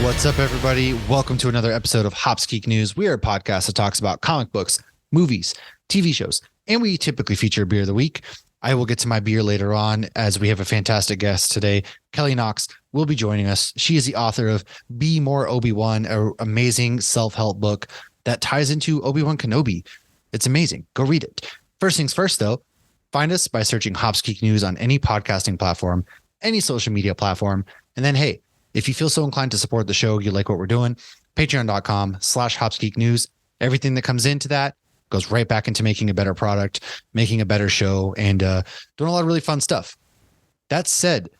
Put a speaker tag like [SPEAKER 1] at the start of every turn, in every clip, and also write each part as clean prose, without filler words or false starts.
[SPEAKER 1] What's up, everybody? Welcome to another episode of Hops Geek News. We are a podcast that talks about comic books, movies, TV shows, and we typically feature a beer of the week. I will get to my beer later on as we have a fantastic guest today. Kelly Knox will be joining us. She is the author of Be More Obi-Wan, an amazing self-help book that ties into Obi-Wan Kenobi. It's amazing. Go read it. First things first, though, find us by searching Hops Geek News on any podcasting platform, any social media platform, and then, hey, if you feel so inclined to support the show, you like what we're doing, patreon.com/hopsgeeknews. Everything that comes into that goes right back into making a better product, making a better show, and doing a lot of really fun stuff. That said,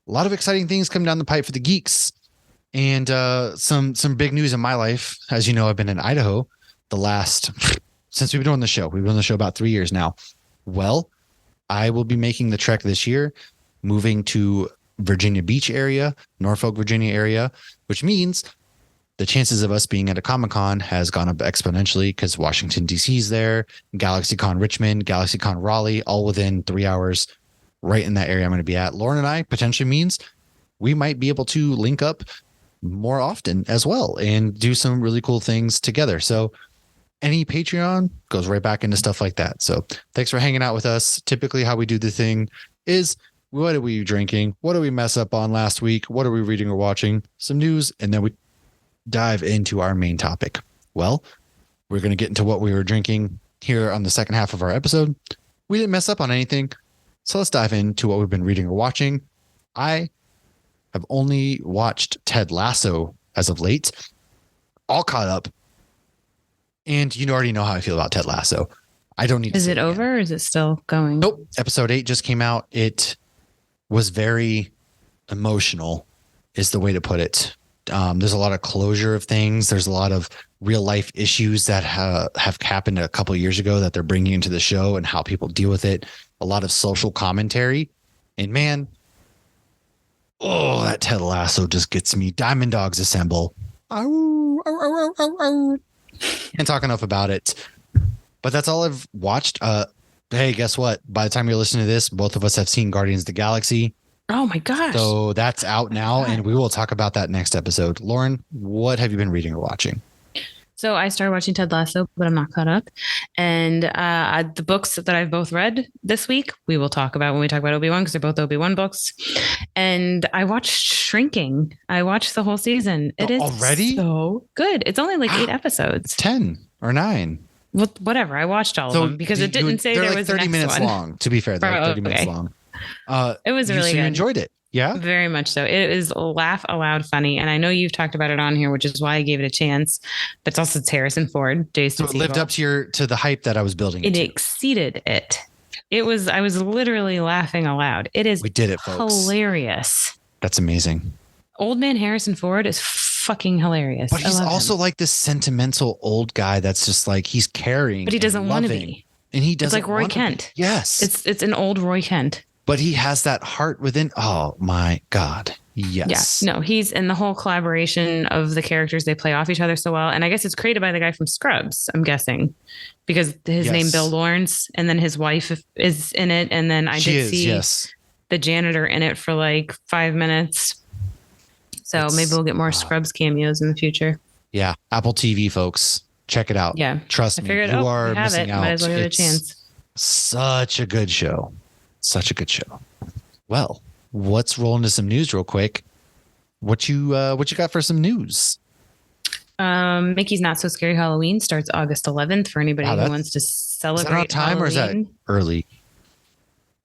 [SPEAKER 1] a lot of exciting things come down the pipe for the geeks, and some big news in my life. As you know, I've been in Idaho since we've been doing the show. We've been on the show about 3 years now. Well, I will be making the trek this year, moving to Virginia Beach area, Norfolk, Virginia area, which means the chances of us being at a Comic-Con has gone up exponentially because Washington, D.C. is there, GalaxyCon Richmond, GalaxyCon Raleigh, all within 3 hours, right in that area I'm going to be at. Lauren and I potentially means we might be able to link up more often as well and do some really cool things together. So any Patreon goes right back into stuff like that. So thanks for hanging out with us. Typically how we do the thing is, what are we drinking? What did we mess up on last week? What are we reading or watching? Some news, and then we dive into our main topic. Well, we're going to get into what we were drinking here on the second half of our episode. We didn't mess up on anything, so let's dive into what we've been reading or watching. I have only watched Ted Lasso as of late, all caught up, and you already know how I feel about Ted Lasso. I don't need to.
[SPEAKER 2] Is it over or is it still going?
[SPEAKER 1] Nope. Episode 8 just came out. It was very emotional is the way to put it. There's a lot of closure of things. There's a lot of real life issues that have happened a couple of years ago that they're bringing into the show and how people deal with it. A lot of social commentary, and man, that Ted Lasso just gets me. Diamond Dogs Assemble. Can't talk enough about it, but that's all I've watched. Hey, guess what? By the time you're listening to this, both of us have seen Guardians of the Galaxy.
[SPEAKER 2] Oh my gosh.
[SPEAKER 1] So that's out now, and we will talk about that next episode. Lauren, what have you been reading or watching?
[SPEAKER 2] So I started watching Ted Lasso, but I'm not caught up. And the books that I've both read this week, we will talk about when we talk about Obi-Wan, because they're both Obi-Wan books. And I watched Shrinking. I watched the whole season. It is
[SPEAKER 1] already
[SPEAKER 2] so good. It's only like 8 episodes.
[SPEAKER 1] 10 or 9.
[SPEAKER 2] Well, whatever. I watched all of them because it didn't say there
[SPEAKER 1] like
[SPEAKER 2] was
[SPEAKER 1] 30 minutes long. To be fair, they're like 30 minutes long.
[SPEAKER 2] It was really good.
[SPEAKER 1] You enjoyed it. Yeah,
[SPEAKER 2] very much so. It is laugh aloud funny. And I know you've talked about it on here, which is why I gave it a chance. But it's Harrison Ford, Jason.
[SPEAKER 1] So it lived up to the hype that I was building.
[SPEAKER 2] It exceeded it. I was literally laughing aloud. We did it, folks. Hilarious.
[SPEAKER 1] That's amazing.
[SPEAKER 2] Old man Harrison Ford is fucking hilarious.
[SPEAKER 1] But he's also like this sentimental old guy that's just like, he's caring.
[SPEAKER 2] But he doesn't want to be.
[SPEAKER 1] And he doesn't.
[SPEAKER 2] It's like Roy Kent.
[SPEAKER 1] Yes.
[SPEAKER 2] It's an old Roy Kent.
[SPEAKER 1] But he has that heart within. Oh my God. Yes.
[SPEAKER 2] Yeah. No, he's in the whole collaboration of the characters. They play off each other so well. And I guess it's created by the guy from Scrubs, I'm guessing, because his name Bill Lawrence, and then his wife is in it. And then I did see the janitor in it for like 5 minutes. So maybe we'll get more Scrubs cameos in the future.
[SPEAKER 1] Yeah. Apple TV, folks. Check it out.
[SPEAKER 2] Yeah.
[SPEAKER 1] Trust me. You are missing out.
[SPEAKER 2] Might as well give it a chance.
[SPEAKER 1] Such a good show. Such a good show. Well, let's roll into some news real quick. What you got for some news?
[SPEAKER 2] Mickey's Not So Scary Halloween starts August 11th for anybody who wants to celebrate. Is that on time Halloween.
[SPEAKER 1] Or is that early?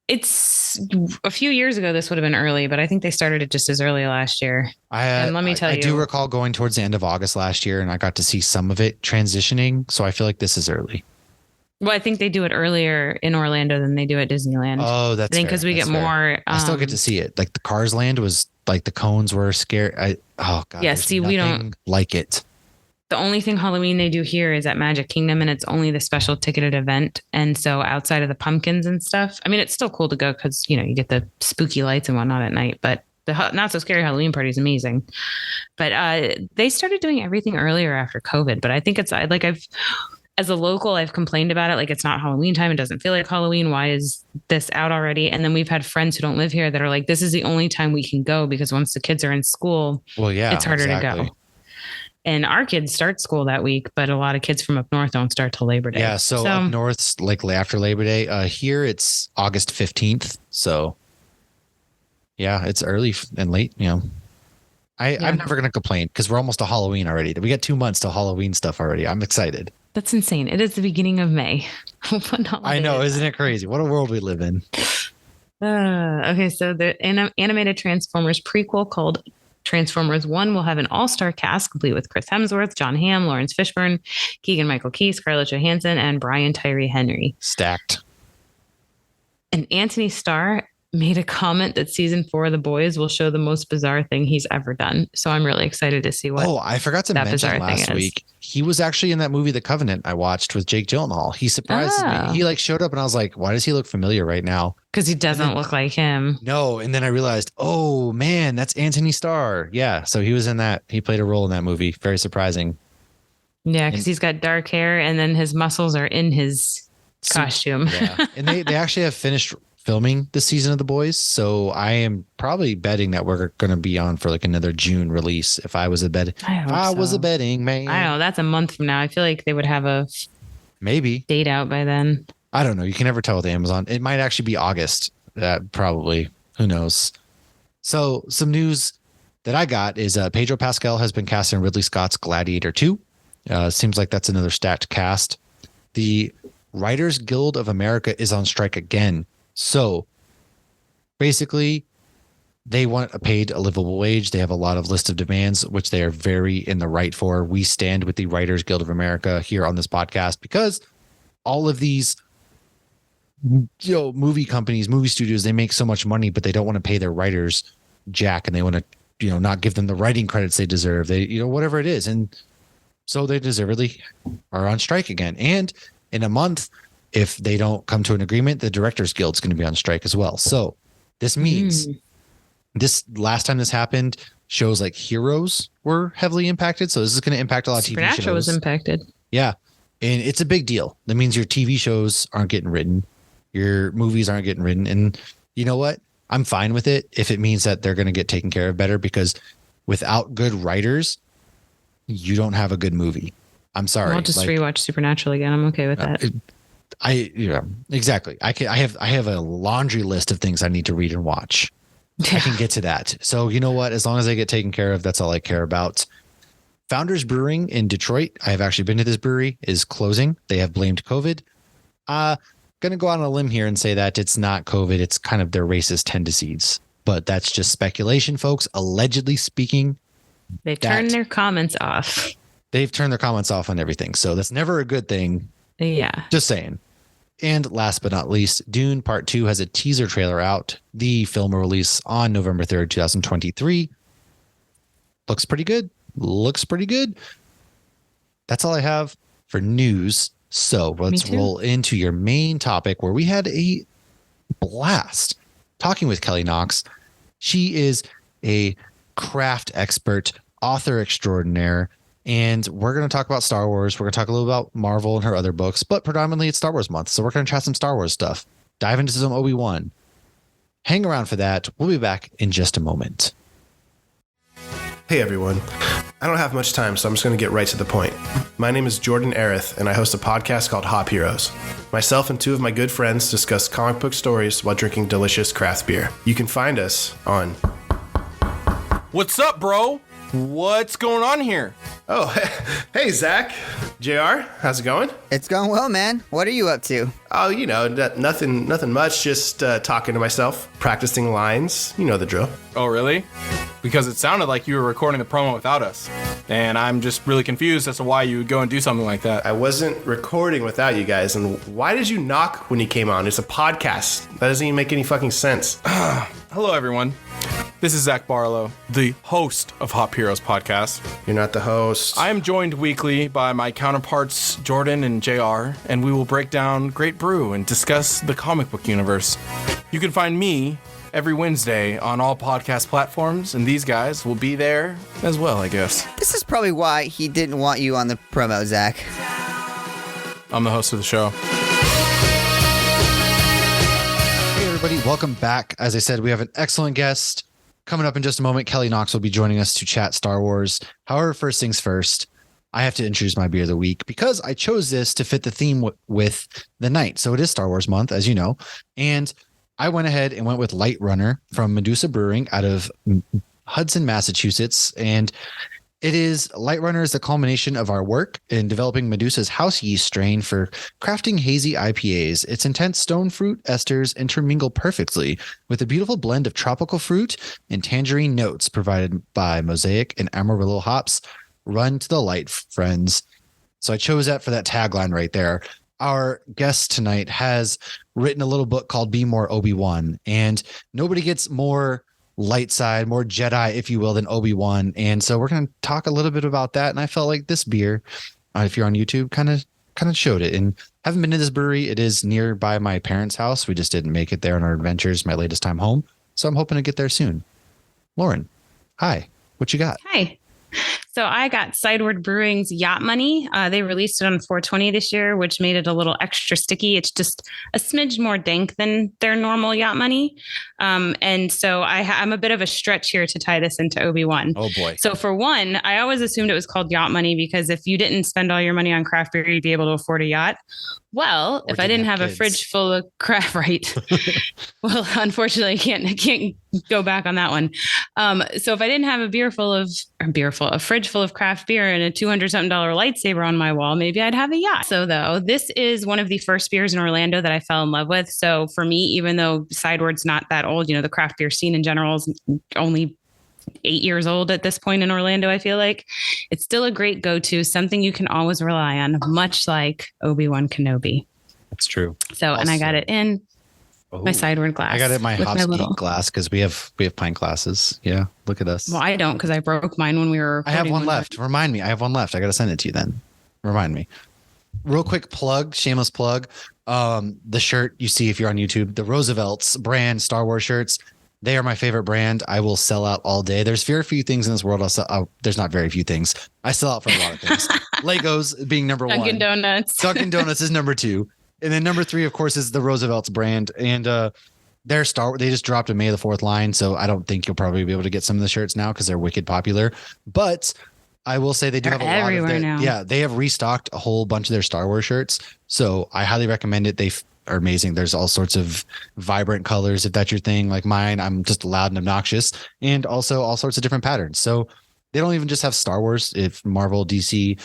[SPEAKER 2] It's a few years ago. This would have been early, but I think they started it just as early last year. And let me tell you, I
[SPEAKER 1] do recall going towards the end of August last year, and I got to see some of it transitioning. So I feel like this is early.
[SPEAKER 2] Well, I think they do it earlier in Orlando than they do at Disneyland.
[SPEAKER 1] Oh, that's fair.
[SPEAKER 2] Because we get more.
[SPEAKER 1] I still get to see it. Like the Cars Land was like the cones were scary. Oh God.
[SPEAKER 2] Yeah. See, we don't
[SPEAKER 1] like it.
[SPEAKER 2] The only thing Halloween they do here is at Magic Kingdom, and it's only the special ticketed event. And so outside of the pumpkins and stuff, I mean, it's still cool to go because, you get the spooky lights and whatnot at night, but the Not So Scary Halloween party is amazing. But they started doing everything earlier after COVID, but I think it's like as a local, I've complained about it. Like, it's not Halloween time. It doesn't feel like Halloween. Why is this out already? And then we've had friends who don't live here that are like, this is the only time we can go because once the kids are in school, it's harder to go. And our kids start school that week, but a lot of kids from up north don't start till Labor Day.
[SPEAKER 1] Yeah, so up north, like after Labor Day. Here it's August 15th. So yeah, it's early and late, I'm never going to complain because we're almost to Halloween already. We got 2 months to Halloween stuff already. I'm excited.
[SPEAKER 2] That's insane. It is the beginning of May.
[SPEAKER 1] I know. Isn't it crazy? What a world we live in.
[SPEAKER 2] Okay, so the animated Transformers prequel called Transformers 1 will have an all-star cast complete with Chris Hemsworth, John Hamm, Lawrence Fishburne, Keegan-Michael Key, Scarlett Johansson, and Brian Tyree Henry.
[SPEAKER 1] Stacked.
[SPEAKER 2] And Anthony Starr made a comment that season 4 of The Boys will show the most bizarre thing he's ever done. So I'm really excited to see what.
[SPEAKER 1] Oh, I forgot to mention last week. He was actually in that movie, The Covenant, I watched with Jake Gyllenhaal. He surprised me. He showed up and I was like, why does he look familiar right now?
[SPEAKER 2] Because he doesn't look like him.
[SPEAKER 1] No. And then I realized, oh man, that's Anthony Starr. Yeah. So he was in that. He played a role in that movie. Very surprising.
[SPEAKER 2] Yeah. Because he's got dark hair and then his muscles are in his costume.
[SPEAKER 1] Yeah. And they actually have finished filming this season of The Boys, so I am probably betting that we're going to be on for another June release. If I was a betting man,
[SPEAKER 2] I know that's a month from now. I feel like they would have a
[SPEAKER 1] maybe
[SPEAKER 2] date out by then.
[SPEAKER 1] I don't know. You can never tell with Amazon. It might actually be August. Probably. Who knows? So some news that I got is Pedro Pascal has been cast in Ridley Scott's Gladiator 2. Seems like that's another stacked cast. The Writers Guild of America is on strike again. So basically, they want a livable wage. They have a lot of list of demands, which they are very in the right for. We stand with the Writers Guild of America here on this podcast because all of these movie companies, movie studios, they make so much money, but they don't want to pay their writers jack, and they want to not give them the writing credits they deserve. They whatever it is, and so they deservedly are on strike again. And in a month, if they don't come to an agreement, the Directors Guild is going to be on strike as well. So this means this last time this happened, shows like Heroes were heavily impacted. So this is going to impact a lot of TV shows.
[SPEAKER 2] Supernatural was impacted.
[SPEAKER 1] Yeah. And it's a big deal. That means your TV shows aren't getting written. Your movies aren't getting written. And you know what? I'm fine with it if it means that they're going to get taken care of better, because without good writers, you don't have a good movie. I'm sorry.
[SPEAKER 2] I'll just rewatch Supernatural again. I'm okay with that.
[SPEAKER 1] Exactly. I have a laundry list of things I need to read and watch. I can get to that. So you know what? As long as I get taken care of, that's all I care about. Founders Brewing in Detroit, I have actually been to this brewery, is closing. They have blamed COVID. Going to go out on a limb here and say that it's not COVID. It's kind of their racist tendencies, but that's just speculation, folks. Allegedly speaking,
[SPEAKER 2] they've turned their comments off.
[SPEAKER 1] They've turned their comments off on everything. So that's never a good thing.
[SPEAKER 2] Yeah.
[SPEAKER 1] Just saying. And last but not least, Dune Part 2 has a teaser trailer out. The film will release on November 3rd, 2023. Looks pretty good. That's all I have for news. So let's roll into your main topic, where we had a blast talking with Kelly Knox. She is a craft expert, author extraordinaire, and we're going to talk about Star Wars. We're going to talk a little about Marvel and her other books, but predominantly it's Star Wars month. So we're going to chat some Star Wars stuff, dive into some Obi-Wan. Hang around for that. We'll be back in just a moment.
[SPEAKER 3] Hey everyone. I don't have much time, so I'm just going to get right to the point. My name is Jordan Arith, and I host a podcast called Hop Heroes. Myself and two of my good friends discuss comic book stories while drinking delicious craft beer. You can find us on...
[SPEAKER 4] What's up, bro? What's going on here?
[SPEAKER 3] Oh, hey, Zach. JR, how's it going?
[SPEAKER 5] It's going well, man. What are you up to?
[SPEAKER 3] Oh, nothing much. Just talking to myself, practicing lines. You know the drill.
[SPEAKER 4] Oh, really? Because it sounded like you were recording the promo without us. And I'm just really confused as to why you would go and do something like that.
[SPEAKER 3] I wasn't recording without you guys. And why did you knock when you came on? It's a podcast. That doesn't even make any fucking sense.
[SPEAKER 4] Hello, everyone. This is Zach Barlow, the host of Hop Heroes podcast.
[SPEAKER 3] You're not the host.
[SPEAKER 4] I am joined weekly by my counterparts, Jordan and JR, and we will break down Great Brew and discuss the comic book universe. You can find me every Wednesday on all podcast platforms, and these guys will be there as well, I guess.
[SPEAKER 5] This is probably why he didn't want you on the promo, Zach.
[SPEAKER 4] I'm the host of the show.
[SPEAKER 1] Hey, everybody. Welcome back. As I said, we have an excellent guest coming up in just a moment. Kelly Knox will be joining us to chat Star Wars. However, first things first, I have to introduce my beer of the week because I chose this to fit the theme with the night. So it is Star Wars month, as you know. And I went ahead and went with Light Runner from Medusa Brewing out of Hudson, Massachusetts. And it is Light Runner is the culmination of our work in developing Medusa's house yeast strain for crafting hazy IPAs. Its intense stone fruit esters intermingle perfectly with a beautiful blend of tropical fruit and tangerine notes provided by Mosaic and Amarillo hops. Run to the light, friends. So I chose that for that tagline right there. Our guest tonight has written a little book called Be More Obi-Wan, and nobody gets more light side, more Jedi, if you will, than Obi-Wan. And so we're going to talk a little bit about that. And I felt like this beer, if you're on YouTube, kind of showed it. And haven't been to this brewery. It is nearby my parents' house. We just didn't make it there on our adventures, my latest time home. So I'm hoping to get there soon. Lauren, hi. What you got?
[SPEAKER 2] Hi. So I got Sideward Brewing's Yacht Money. They released it on 420 this year, which made it a little extra sticky. It's just a smidge more dank than their normal Yacht Money. And so I'm a bit of a stretch here to tie this into Obi-Wan.
[SPEAKER 1] Oh, boy.
[SPEAKER 2] So for one, I always assumed it was called Yacht Money because if you didn't spend all your money on craft beer, you'd be able to afford a yacht. Well, if I didn't have a fridge full of craft, right? Well, unfortunately, I can't go back on that one. So if I didn't have a fridge full of craft beer and a $200-something lightsaber on my wall, maybe I'd have a yacht. So though, this is one of the first beers in Orlando that I fell in love with. So for me, even though Sideward's not that old, the craft beer scene in general is only 8 years old at this point in Orlando, I feel like it's still a great go-to, something you can always rely on, much like Obi-Wan Kenobi.
[SPEAKER 1] That's true.
[SPEAKER 2] So, and I got it in my Sideward glass.
[SPEAKER 1] I got it in my Hopspeak glass because we have pint glasses. Yeah, look at us.
[SPEAKER 2] Well, I don't because I broke mine when we were.
[SPEAKER 1] I have one left. Remind me. I have one left. I got to send it to you then. Remind me. Real quick plug, shameless plug. The shirt you see if you're on YouTube, the Roosevelt's brand Star Wars shirts. They are my favorite brand. I will sell out all day. There's very few things in this world. There's not very few things. I sell out for a lot of things. Legos being number one.
[SPEAKER 2] Dunkin' Donuts.
[SPEAKER 1] Dunkin' Donuts is number two. And then number three, of course, is the Roosevelt's brand. And they just dropped a May the 4th line. So I don't think you'll probably be able to get some of the shirts now because they're wicked popular. But I will say they do have a lot of their, now. Yeah, they have restocked a whole bunch of their Star Wars shirts. So I highly recommend it. They are amazing. There's all sorts of vibrant colors. If that's your thing, like mine, I'm just loud and obnoxious, and also all sorts of different patterns. So they don't even just have Star Wars. If Marvel, DC,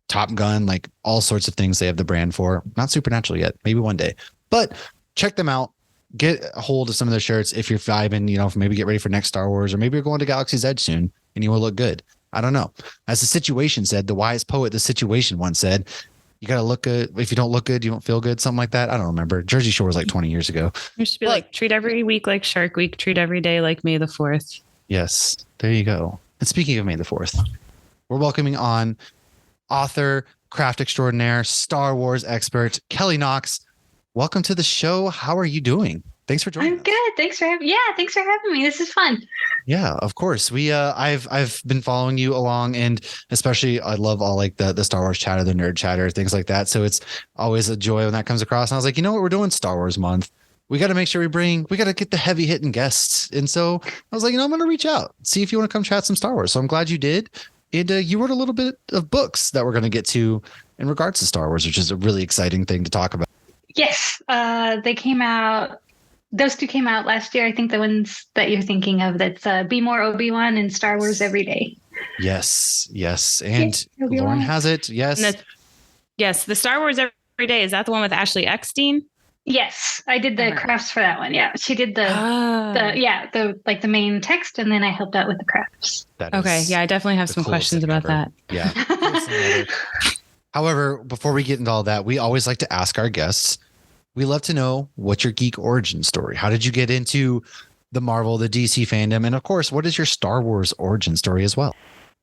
[SPEAKER 1] Top Gun, like all sorts of things they have the brand for. Not Supernatural yet, maybe one day, but check them out. Get a hold of some of their shirts if you're vibing, maybe get ready for next Star Wars, or maybe you're going to Galaxy's Edge soon and you will look good. I don't know. As the situation said, the wise poet, the situation once said, you got to look good. If you don't look good, you don't feel good. Something like that. I don't remember. Jersey Shore was like 20 years ago.
[SPEAKER 2] You should be like, treat every week like Shark Week. Treat every day like May the 4th.
[SPEAKER 1] Yes. There you go. And speaking of May the 4th, we're welcoming on author, craft extraordinaire, Star Wars expert, Kelly Knox. Welcome to the show. How are you doing? Thanks for joining.
[SPEAKER 6] I'm good. Thanks for having me. This is fun.
[SPEAKER 1] Yeah, of course. I've been following you along, and especially I love all like the Star Wars chatter, the nerd chatter, things like that. So it's always a joy when that comes across. And I was like, you know what, we're doing Star Wars month. We got to make sure we got to get the heavy hitting guests. And so I was like, I'm going to reach out, see if you want to come chat some Star Wars. So I'm glad you did. And you wrote a little bit of books that we're going to get to in regards to Star Wars, which is a really exciting thing to talk about.
[SPEAKER 6] Yes, they came out. Those two came out last year. I think the ones that you're thinking of, that's Be More Obi-Wan and Star Wars Every Day.
[SPEAKER 1] Yes. And Lauren has it. Yes.
[SPEAKER 2] Yes. The Star Wars Every Day. Is that the one with Ashley Eckstein?
[SPEAKER 6] Yes. I did the crafts for that one. Yeah. She did the main text, and then I helped out with the crafts.
[SPEAKER 2] Okay. Yeah. I definitely have some questions about that.
[SPEAKER 1] Yeah. However, before we get into all that, we always like to ask our guests, we love to know what's your geek origin story. How did you get into the Marvel, the DC fandom? And of course, what is your Star Wars origin story as well?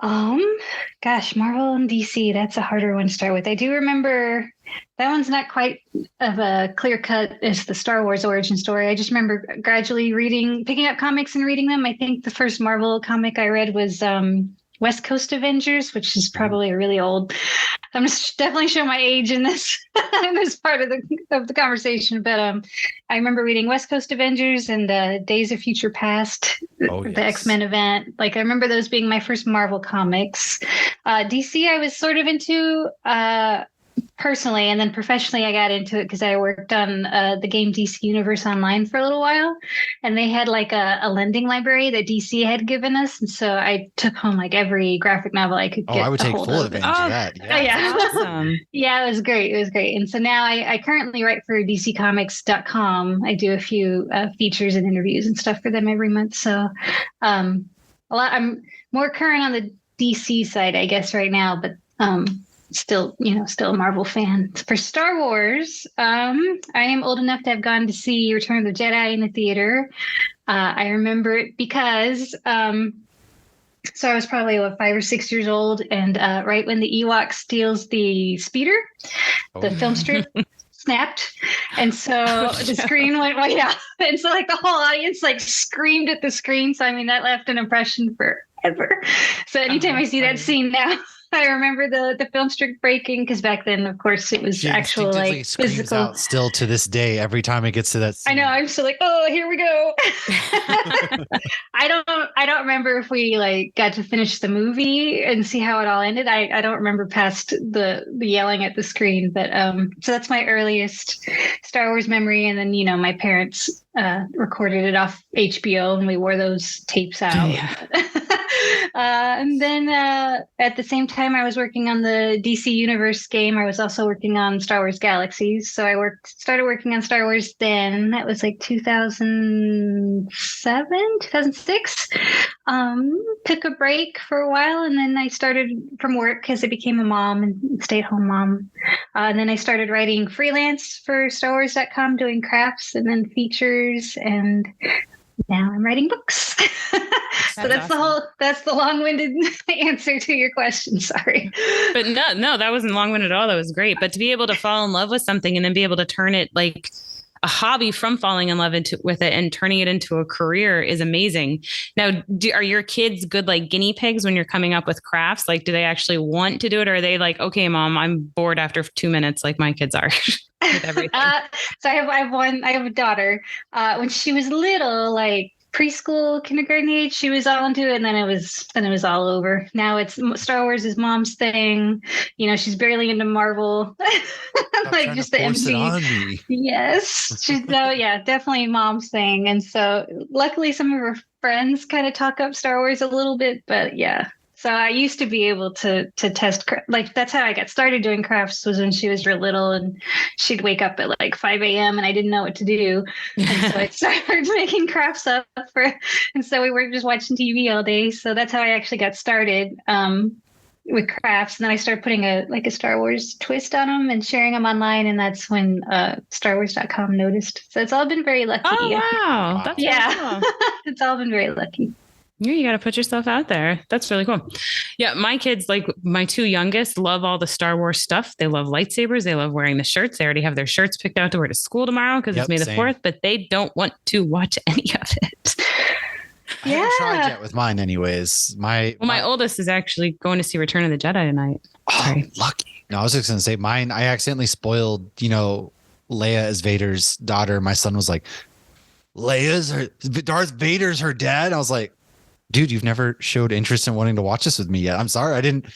[SPEAKER 6] Marvel and DC, that's a harder one to start with. I do remember that one's not quite of a clear cut as the Star Wars origin story. I just remember gradually picking up comics and reading them. I think the first Marvel comic I read was West Coast Avengers, which is probably a really old. I'm just definitely showing my age in this in this part of the conversation. But I remember reading West Coast Avengers and Days of Future Past, the X-Men event. Like I remember those being my first Marvel comics. DC, I was sort of into personally, and then professionally I got into it because I worked on the game DC Universe Online for a little while, and they had like a lending library that DC had given us, and so I took home like every graphic novel I could get.
[SPEAKER 1] I would take full advantage of that.
[SPEAKER 6] Yeah. Awesome. Yeah, it was great. And so now I currently write for DCComics.com. I do a few features and interviews and stuff for them every month. So I'm more current on the DC side, I guess, right now, but still a Marvel fan. For Star Wars, I am old enough to have gone to see Return of the Jedi in the theater. I remember it because so I was probably 5 or 6 years old, and right when the Ewok steals the speeder, the film strip snapped, and so the screen went white out, and so like the whole audience like screamed at the screen. So I mean that left an impression forever. So anytime I see that scene now, I remember the film strip breaking, because back then, of course, it was actual like physical.
[SPEAKER 1] Out still to this day, every time it gets to that scene.
[SPEAKER 6] I know. I'm still like, oh, here we go. I don't remember if we like got to finish the movie and see how it all ended. I don't remember past the yelling at the screen, but so that's my earliest Star Wars memory. And then my parents recorded it off HBO, and we wore those tapes out. Yeah. And then at the same time I was working on the DC Universe game, I was also working on Star Wars Galaxies. So I started working on Star Wars then. That was like 2007, 2006. Took a break for a while, and then I started from work because I became a mom and stay-at-home mom. And then I started writing freelance for StarWars.com, doing crafts and then features, and now I'm writing books. So that's awesome. That's the long-winded answer to your question. Sorry.
[SPEAKER 2] But no, that wasn't long-winded at all. That was great. But to be able to fall in love with something and then be able to turn it like a hobby from falling in love with it and turning it into a career is amazing. Now, are your kids good like guinea pigs when you're coming up with crafts? Like, do they actually want to do it? Or are they like, okay, Mom, I'm bored after 2 minutes like my kids are? With everything.
[SPEAKER 6] So I have a daughter. When she was little, like preschool, kindergarten age, she was all into it, and then it was all over. Now it's Star Wars is Mom's thing. She's barely into Marvel. Like just the MC. Yes, definitely Mom's thing. And so luckily some of her friends kind of talk up Star Wars a little bit, but yeah. So I used to be able to test, like that's how I got started doing crafts, was when she was real little, and she'd wake up at like 5 a.m. and I didn't know what to do. And so I started making crafts up and so we were just watching TV all day. So that's how I actually got started with crafts. And then I started putting a Star Wars twist on them and sharing them online. And that's when StarWars.com noticed. So it's all been very lucky.
[SPEAKER 2] Oh, wow. That's
[SPEAKER 6] cool. It's all been very lucky.
[SPEAKER 2] Yeah, you got to put yourself out there. That's really cool. Yeah, my kids, like my two youngest, love all the Star Wars stuff. They love lightsabers. They love wearing the shirts. They already have their shirts picked out to wear to school tomorrow because it's May the 4th, but they don't want to watch any of it.
[SPEAKER 1] I haven't tried yet with mine anyways. My
[SPEAKER 2] oldest is actually going to see Return of the Jedi tonight.
[SPEAKER 1] Oh, sorry. Lucky. No, I was just going to say mine. I accidentally spoiled, Leia as Vader's daughter. My son was like, Darth Vader's her dad. I was like, dude, you've never showed interest in wanting to watch this with me yet. I'm sorry. I didn't.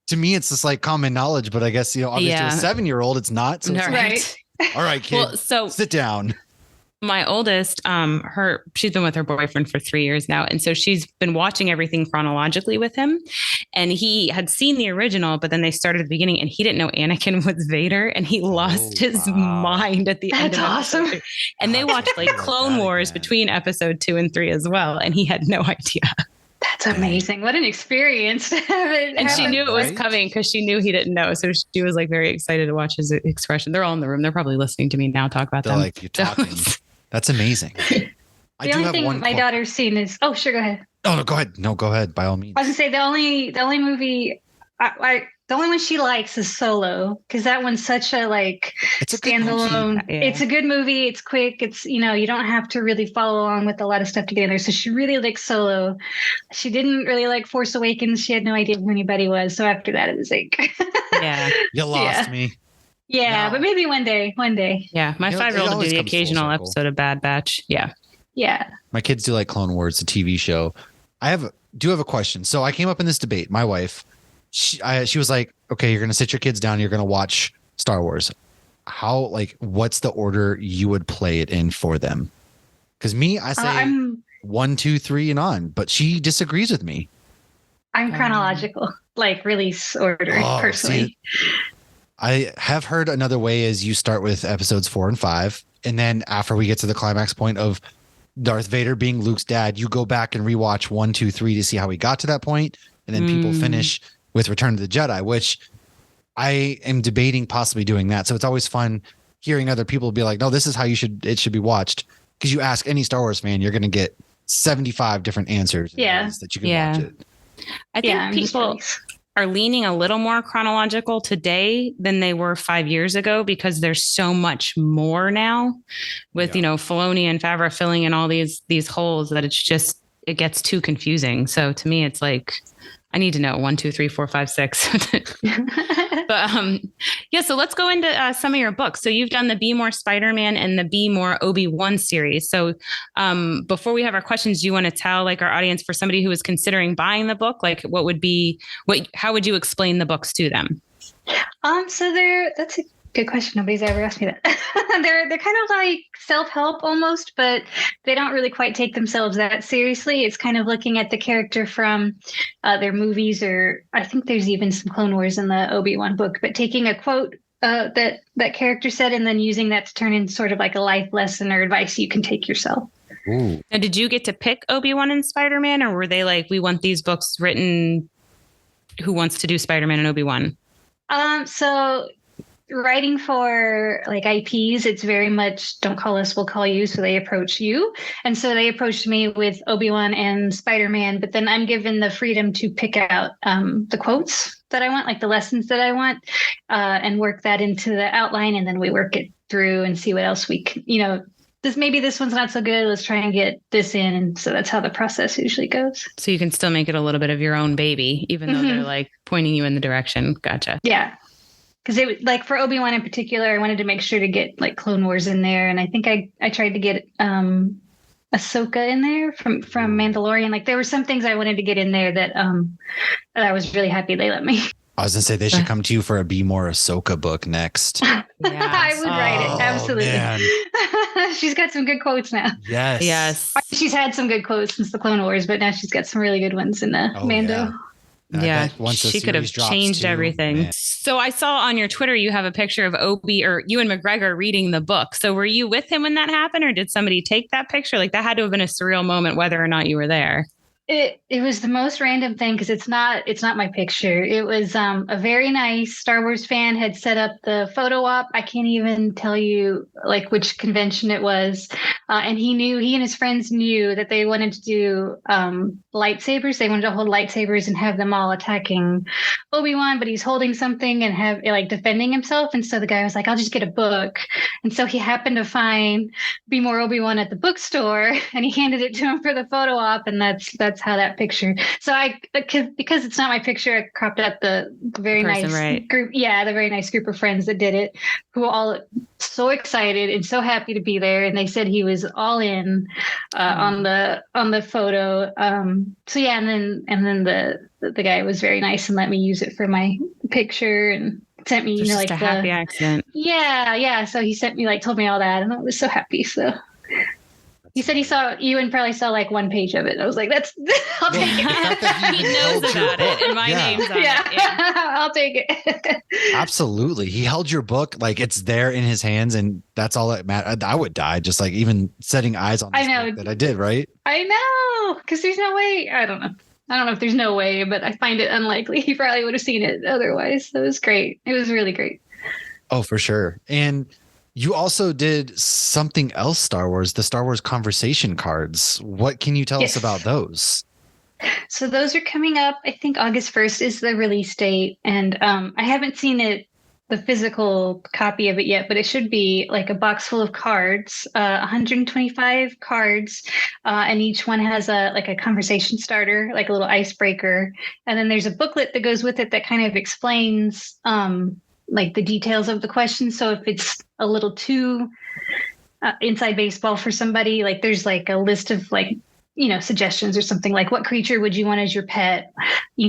[SPEAKER 1] To me, it's just like common knowledge, but I guess, obviously a 7-year-old, it's not. So it's
[SPEAKER 2] right.
[SPEAKER 1] All right, kid. Well, so sit down.
[SPEAKER 2] My oldest, she's been with her boyfriend for 3 years now. And so she's been watching everything chronologically with him. And he had seen the original, but then they started at the beginning and he didn't know Anakin was Vader. And he lost his mind at the end of
[SPEAKER 6] awesome.
[SPEAKER 2] Episode 3. And they watched like Clone Wars between episode 2 and 3 as well. And he had no idea.
[SPEAKER 6] That's amazing. What an experience to have it.
[SPEAKER 2] And she knew it was coming because she knew he didn't know. So she was like very excited to watch his expression. They're all in the room. They're probably listening to me now talk about them.
[SPEAKER 1] Like, you're talking. That's amazing.
[SPEAKER 6] The only thing my daughter's seen is, oh, sure, go ahead.
[SPEAKER 1] Oh, no, go ahead. No, go ahead. By all means.
[SPEAKER 6] I was gonna say the only movie I The only one she likes is Solo, because that one's such a
[SPEAKER 1] It's a
[SPEAKER 6] standalone.
[SPEAKER 2] Yeah.
[SPEAKER 6] It's a good movie. It's quick. It's you don't have to really follow along with a lot of stuff to get in there. So she really likes Solo. She didn't really like Force Awakens. She had no idea who anybody was. So after that, it was like,
[SPEAKER 2] Yeah.
[SPEAKER 1] You lost me.
[SPEAKER 6] Yeah,
[SPEAKER 1] No.
[SPEAKER 6] but maybe one day.
[SPEAKER 2] Yeah. My
[SPEAKER 1] It
[SPEAKER 2] 5-year-old will
[SPEAKER 1] always
[SPEAKER 2] do the
[SPEAKER 1] comes full
[SPEAKER 2] occasional
[SPEAKER 1] circle.
[SPEAKER 2] episode of Bad Batch. Yeah.
[SPEAKER 6] Yeah.
[SPEAKER 1] My kids do like Clone Wars, the TV show. I do have a question. So I came up in this debate. My wife, she was like, okay, you're going to sit your kids down. You're going to watch Star Wars. What's the order you would play it in for them? Because I say
[SPEAKER 6] I'm
[SPEAKER 1] 1, 2, 3 and on, but she disagrees with me.
[SPEAKER 6] chronological, release order, personally.
[SPEAKER 1] See, I have heard another way is you start with episodes 4 and 5. And then after we get to the climax point of Darth Vader being Luke's dad, you go back and rewatch 1, 2, 3 to see how he got to that point. And then people finish with Return of the Jedi, which I am debating possibly doing that. So it's always fun hearing other people be like, no, this is how it should be watched. Because you ask any Star Wars fan, you're going to get 75 different answers. That you can watch it.
[SPEAKER 2] I think people are leaning a little more chronological today than they were 5 years ago, because there's so much more now with, Filoni and Favreau filling in all these holes that it gets too confusing. So to me, it's like, I need to know 1, 2, 3, 4, 5, 6. But so let's go into some of your books. So you've done the Be More Spider-Man and the Be More Obi-Wan series. So before we have our questions, do you want to tell our audience, for somebody who is considering buying the book, how would you explain the books to them?
[SPEAKER 6] So that's a good question. Nobody's ever asked me that. They're kind of like self-help almost, but they don't really quite take themselves that seriously. It's kind of looking at the character from their movies, or I think there's even some Clone Wars in the Obi-Wan book, but taking a quote that character said and then using that to turn into sort of like a life lesson or advice you can take yourself.
[SPEAKER 1] Ooh.
[SPEAKER 2] Now, did you get to pick Obi-Wan and Spider-Man, or were they like, we want these books written, who wants to do Spider-Man and Obi-Wan?
[SPEAKER 6] So writing for IPs, it's very much don't call us, we'll call you. So they approach you. And so they approached me with Obi-Wan and Spider-Man, but then I'm given the freedom to pick out the quotes that I want, the lessons that I want, and work that into the outline. And then we work it through and see what else we can, this one's not so good. Let's try and get this in. And so that's how the process usually goes.
[SPEAKER 2] So you can still make it a little bit of your own baby, even though they're pointing you in the direction. Gotcha.
[SPEAKER 6] Yeah. Because it for Obi-Wan in particular, I wanted to make sure to get Clone Wars in there. And I think I tried to get Ahsoka in there from Mandalorian. There were some things I wanted to get in there that I was really happy they let me.
[SPEAKER 1] I was going to say they should come to you for a Be More Ahsoka book next.
[SPEAKER 6] I would write it. Absolutely.
[SPEAKER 1] Man.
[SPEAKER 6] She's got some good quotes now.
[SPEAKER 1] Yes.
[SPEAKER 6] She's had some good quotes since the Clone Wars, but now she's got some really good ones in Mando.
[SPEAKER 1] Yeah.
[SPEAKER 2] She could have changed everything.
[SPEAKER 1] Man.
[SPEAKER 2] So I saw on your Twitter, you have a picture of Ewan McGregor reading the book. So were you with him when that happened, or did somebody take that picture? That had to have been a surreal moment, whether or not you were there.
[SPEAKER 6] It was the most random thing, because it's not my picture. It was a very nice Star Wars fan had set up the photo op. I can't even tell you which convention it was. And he and his friends knew that they wanted to do lightsabers. They wanted to hold lightsabers and have them all attacking Obi-Wan, but he's holding something and have defending himself. And so the guy was like, I'll just get a book. And so he happened to find Be More Obi-Wan at the bookstore, and he handed it to him for the photo op. And that's how that picture. So because it's not my picture, I cropped out the very nice group. Yeah, the very nice group of friends that did it, who were all so excited and so happy to be there. And they said he was all in on the photo. So yeah, and then the guy was very nice and let me use it for my picture and sent me,
[SPEAKER 2] just a happy accident.
[SPEAKER 6] Yeah. So he sent me told me all that, and I was so happy. So. He said he saw you and probably saw one page of it. I was like, I'll take it.
[SPEAKER 2] He knows about it, and my name's on it. Yeah.
[SPEAKER 6] I'll take it.
[SPEAKER 1] Absolutely. He held your book it's there in his hands, and that's all that matters. I would die just even setting eyes on this book that I did, right?
[SPEAKER 6] I know, because there's no way. I don't know if there's no way, but I find it unlikely. He probably would have seen it otherwise. So it was great. It was really great.
[SPEAKER 1] Oh, for sure. And you also did something else, Star Wars, the Star Wars conversation cards. What can you tell us about those?
[SPEAKER 6] So those are coming up. I think August 1st is the release date. And I haven't seen it, the physical copy of it yet, but it should be like a box full of cards, 125 cards. And each one has a conversation starter, like a little icebreaker. And then there's a booklet that goes with it that kind of explains like the details of the question. So if it's a little too inside baseball for somebody, like there's like a list of like, suggestions or something like, what creature would you want as your pet?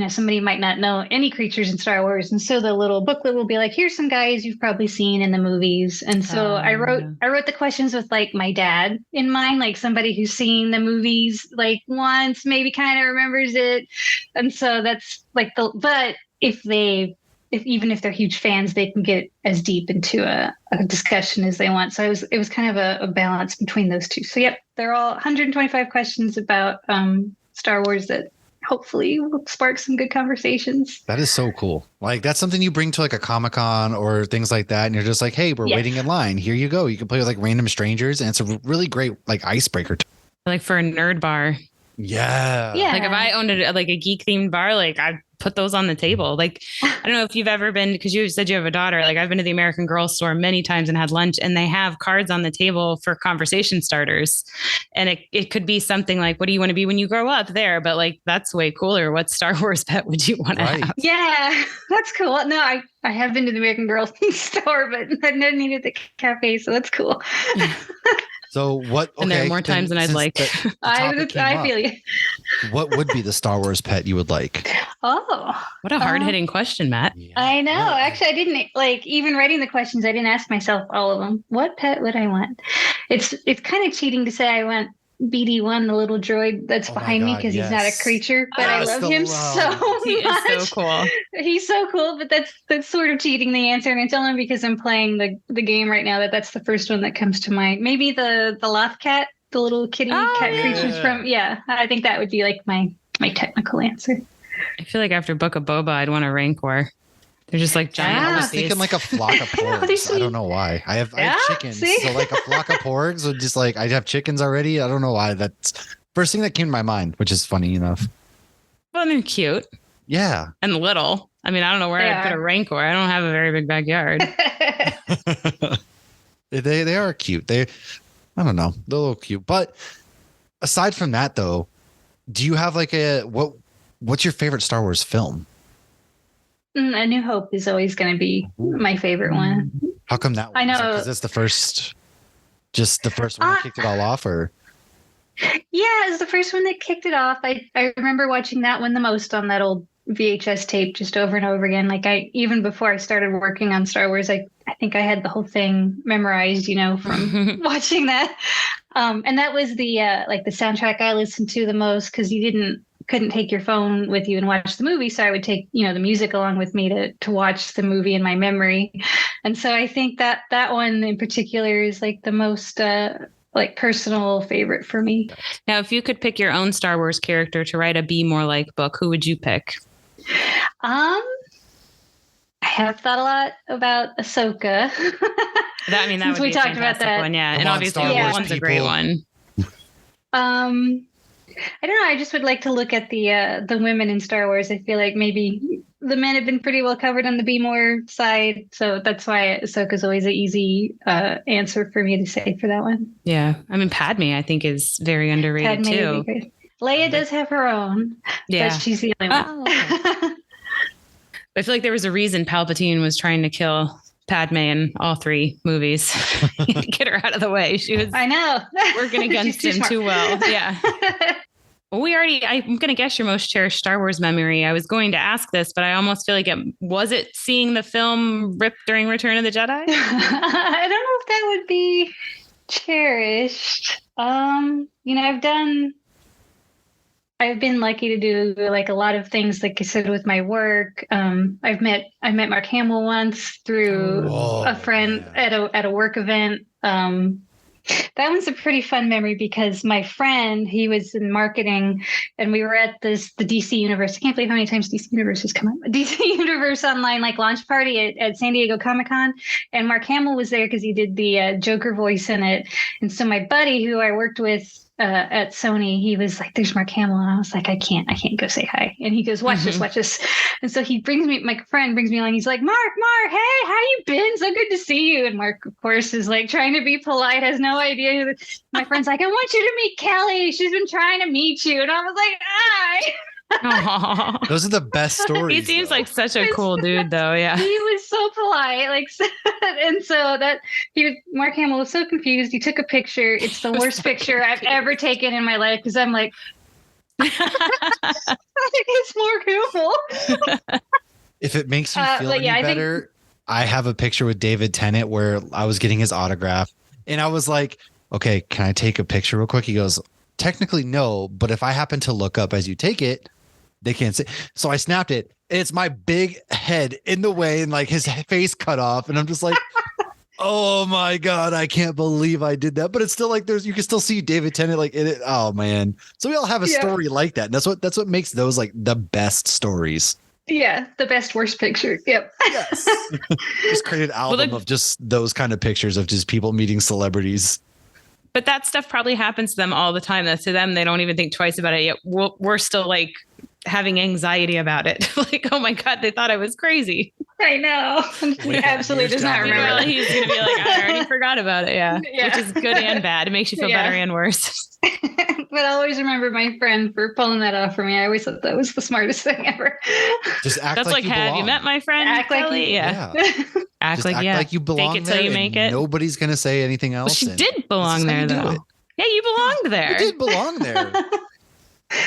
[SPEAKER 6] Somebody might not know any creatures in Star Wars. And so the little booklet will be like, here's some guys you've probably seen in the movies. And so I wrote the questions with like my dad in mind, like somebody who's seen the movies like once, maybe kind of remembers it. And so that's like but even if they're huge fans, they can get as deep into a discussion as they want. So it was kind of a balance between those two. So yep, they're all 125 questions about Star Wars that hopefully will spark some good conversations.
[SPEAKER 1] That is so cool. Like that's something you bring to like a Comic-Con or things like that. And you're just like, hey, we're waiting in line. Here you go. You can play with like random strangers. And it's a really great like icebreaker.
[SPEAKER 2] Like for a nerd bar.
[SPEAKER 1] Yeah.
[SPEAKER 2] Like if I owned like a geek themed bar, like I'd put those on the table. Like, I don't know if you've ever been, because you said you have a daughter, like I've been to the American Girl store many times and had lunch, and they have cards on the table for conversation starters. And it could be something like, what do you want to be when you grow up there? But like, that's way cooler. What Star Wars pet would you want to have?
[SPEAKER 6] Yeah, that's cool. No, I have been to the American Girl store, but I've never needed the cafe. So that's cool.
[SPEAKER 1] So what? Okay,
[SPEAKER 2] and there are more times than I'd like.
[SPEAKER 6] I feel you.
[SPEAKER 1] What would be the Star Wars pet you would like?
[SPEAKER 6] Oh,
[SPEAKER 2] what a hard-hitting question, Matt.
[SPEAKER 6] Yeah. I know. Yeah. Actually, I didn't like even writing the questions. I didn't ask myself all of them. What pet would I want? It's kind of cheating to say I want BD1, the little droid that's behind me, because he's not a creature, but I love him so much.
[SPEAKER 2] He is so cool.
[SPEAKER 6] He's so cool, but that's sort of cheating the answer, and it's only because I'm playing the game right now that's the first one that comes to mind. Maybe the Loth cat, the little kitty cat creatures from. Yeah, I think that would be like my technical answer.
[SPEAKER 2] I feel like after Book of Boba, I'd want a Rancor. They're just like giant.
[SPEAKER 1] I was thinking like a flock of porgs. I don't know why. I have chickens. So like a flock of porgs would just like, I'd have chickens already. I don't know why. That's first thing that came to my mind, which is funny enough.
[SPEAKER 2] Well, they're cute.
[SPEAKER 1] Yeah.
[SPEAKER 2] And little. I mean, I don't know where I'd put a Rancor. I don't have a very big backyard.
[SPEAKER 1] They are cute. I don't know. They're a little cute. But aside from that though, do you have like what's your favorite Star Wars film?
[SPEAKER 6] A New Hope is always going to be my favorite one.
[SPEAKER 1] How come that one?
[SPEAKER 6] I know.
[SPEAKER 1] Because that's the first one that kicked it all off, or?
[SPEAKER 6] Yeah, it was the first one that kicked it off. I remember watching that one the most on that old VHS tape just over and over again. Like even before I started working on Star Wars, I think I had the whole thing memorized, from watching that. And that was the the soundtrack I listened to the most, because you couldn't take your phone with you and watch the movie. So I would take, the music along with me to watch the movie in my memory. And so I think that one in particular is like the most personal favorite for me.
[SPEAKER 2] Now, if you could pick your own Star Wars character to write a Be More Like book, who would you pick?
[SPEAKER 6] I have thought a lot about Ahsoka.
[SPEAKER 2] That would be a fantastic one. Yeah. And obviously that one's a great one.
[SPEAKER 6] I don't know. I just would like to look at the women in Star Wars. I feel like maybe the men have been pretty well covered on the Be More side. So that's why Ahsoka's always an easy answer for me to say for that one.
[SPEAKER 2] Yeah. I mean, Padme, I think, is very underrated too.
[SPEAKER 6] Leia does have her own, but she's the only one.
[SPEAKER 2] I feel like there was a reason Palpatine was trying to kill Padme in all three movies. Get her out of the way. She was working against him too well. Yeah. Well, I'm going to guess your most cherished Star Wars memory. I was going to ask this, but I almost feel like was it seeing the film Rip during Return of the Jedi?
[SPEAKER 6] I don't know if that would be cherished. I've been lucky to do like a lot of things, like I said, with my work. I met Mark Hamill once through a friend at a work event. That one's a pretty fun memory because my friend, he was in marketing, and we were at the DC Universe. I can't believe how many times DC Universe has come up. DC Universe Online launch party at San Diego Comic-Con, and Mark Hamill was there because he did the Joker voice in it. And so my buddy, who I worked with at Sony, he was like, "There's Mark Hamill," and I was like, "I can't go say hi." And he goes, "Watch this, watch this." And so my friend brings me along. He's like, "Mark, hey, how you been? So good to see you." And Mark, of course, is like trying to be polite, has no idea who my friend's like, "I want you to meet Kelly. She's been trying to meet you." And I was like, "Hi."
[SPEAKER 1] Those are the best stories.
[SPEAKER 2] He seems like such a cool dude, though. Yeah,
[SPEAKER 6] he was so polite, and so that Mark Hamill was so confused. He took a picture. It's the worst picture I've ever taken in my life because I'm like, it's Mark Hamill.
[SPEAKER 1] If it makes you feel any better, I have a picture with David Tennant where I was getting his autograph, and I was like, "Okay, can I take a picture real quick?" He goes, "Technically, no, but if I happen to look up as you take it, they can't see." So I snapped it. And it's my big head in the way and like his face cut off. And I'm just like, oh my God, I can't believe I did that. But it's still like you can still see David Tennant like in it. Oh man. So we all have a story like that. And that's what makes those like the best stories.
[SPEAKER 6] Yeah, the best worst picture. Yep.
[SPEAKER 1] Yes. Just create an album of just those kind of pictures of just people meeting celebrities.
[SPEAKER 2] But that stuff probably happens to them all the time. That to them, they don't even think twice about it. Yet we're still like having anxiety about it. Like, oh my God, they thought I was crazy.
[SPEAKER 6] I know. He absolutely does not remember.
[SPEAKER 2] He's going to be like, I already forgot about it. Yeah. Which is good and bad. It makes you feel better and worse.
[SPEAKER 6] But I always remember my friend for pulling that off for me. I always thought that was the smartest thing ever.
[SPEAKER 1] Just act
[SPEAKER 2] That's like
[SPEAKER 1] you
[SPEAKER 2] have
[SPEAKER 1] belong.
[SPEAKER 2] you met my friend?
[SPEAKER 6] Act like
[SPEAKER 2] Kelly?
[SPEAKER 1] Yeah.
[SPEAKER 2] Act
[SPEAKER 1] like you belong
[SPEAKER 2] Fake it
[SPEAKER 1] there
[SPEAKER 2] till you make it.
[SPEAKER 1] Nobody's going to say anything else.
[SPEAKER 2] Well, she did belong there, though. Yeah, you belonged there.
[SPEAKER 1] You did belong there.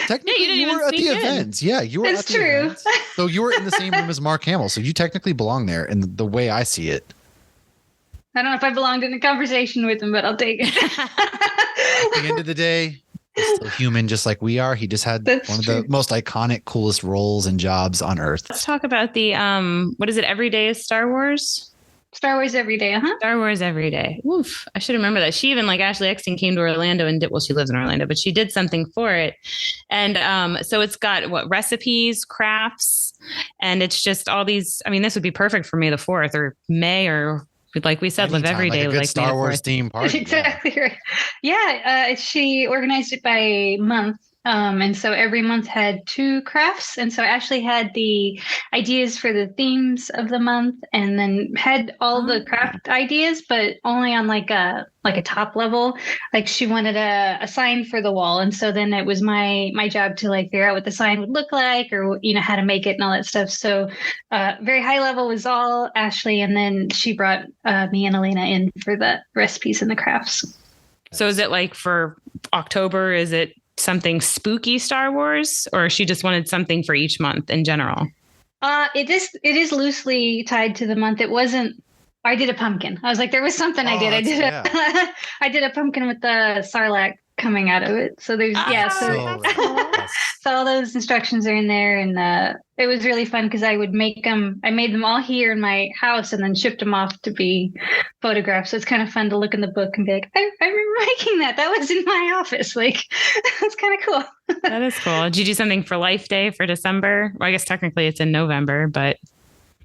[SPEAKER 1] Technically, you were at the events. Yeah, you were at the events. So you were in the same room as Mark Hamill. So you technically belong there in the way I see it.
[SPEAKER 6] I don't know if I belonged in a conversation with him, but I'll take it.
[SPEAKER 1] At the end of the day, he's still human just like we are. He just had one of the most iconic, coolest roles and jobs on Earth.
[SPEAKER 2] Let's talk about the, what is it? Every Day is Star Wars?
[SPEAKER 6] Star Wars Every Day,
[SPEAKER 2] Star Wars Every Day. Oof. I should remember that. She even like Ashley Eckstein came to Orlando and did, well, she lives in Orlando, but she did something for it. And so it's got recipes, crafts, and it's just all these. I mean, this would be perfect for May the 4th or May or like we said, live every day.
[SPEAKER 1] Like a good Star Wars theme party.
[SPEAKER 6] Exactly right. Yeah. She organized it by month. And so every month had 2 crafts. And so Ashley had the ideas for the themes of the month and then had all the craft ideas, but only on like a top level. Like she wanted a sign for the wall. And so then it was my job to like figure out what the sign would look like or, how to make it and all that stuff. So very high level was all Ashley. And then she brought me and Elena in for the recipes and the crafts.
[SPEAKER 2] So is it like for October? Is it something spooky Star Wars, or she just wanted something for each month in general?
[SPEAKER 6] It is loosely tied to the month. It wasn't. I did a pumpkin. I was like, there was something I did. I did a pumpkin with the Sarlacc coming out of it. So there's so all those instructions are in there, and it was really fun because I would make them. I made them all here in my house and then shipped them off to be photographed. So it's kind of fun to look in the book and be like, I remember making that. That was in my office. Like that's kind of cool.
[SPEAKER 2] That is cool. Did you do something for Life Day for December? Well, I guess technically it's in November, but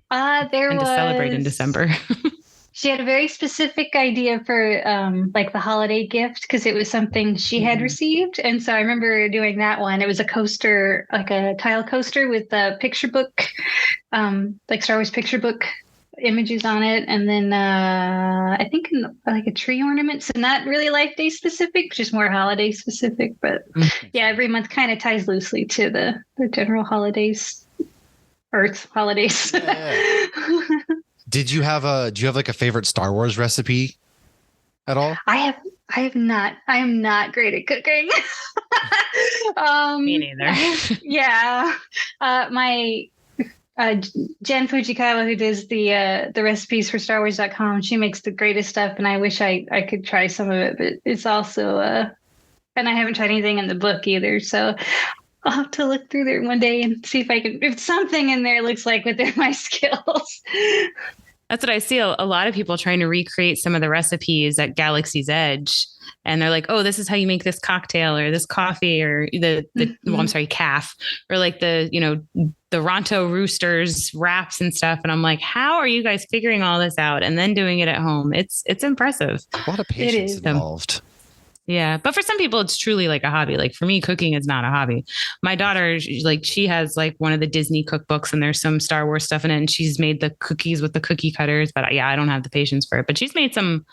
[SPEAKER 6] there was
[SPEAKER 2] to celebrate in December.
[SPEAKER 6] She had a very specific idea for like the holiday gift because it was something she had received. And so I remember doing that one. It was a coaster, like a tile coaster with a picture book, like Star Wars picture book images on it. And then I think like a tree ornament. So not really Life Day specific, just more holiday specific. But yeah, every month kind of ties loosely to the general holidays, Earth holidays.
[SPEAKER 1] Yeah. Do you have like a favorite Star Wars recipe at all?
[SPEAKER 6] I have not. I am not great at cooking.
[SPEAKER 2] Me neither.
[SPEAKER 6] Yeah. My Jen Fujikawa, who does the recipes for StarWars.com, she makes the greatest stuff, and I wish I could try some of it, but it's also and I haven't tried anything in the book either, so I'll have to look through there one day and see if something in there looks like within my skills.
[SPEAKER 2] That's what I see. A lot of people trying to recreate some of the recipes at Galaxy's Edge. And they're like, oh, this is how you make this cocktail or this coffee or calf or like the Ronto Roosters wraps and stuff. And I'm like, how are you guys figuring all this out and then doing it at home? It's impressive.
[SPEAKER 1] A lot of patience involved.
[SPEAKER 2] Yeah. But for some people, it's truly like a hobby. Like for me, cooking is not a hobby. My daughter, she has like one of the Disney cookbooks and there's some Star Wars stuff in it. And she's made the cookies with the cookie cutters. But yeah, I don't have the patience for it. But she's made some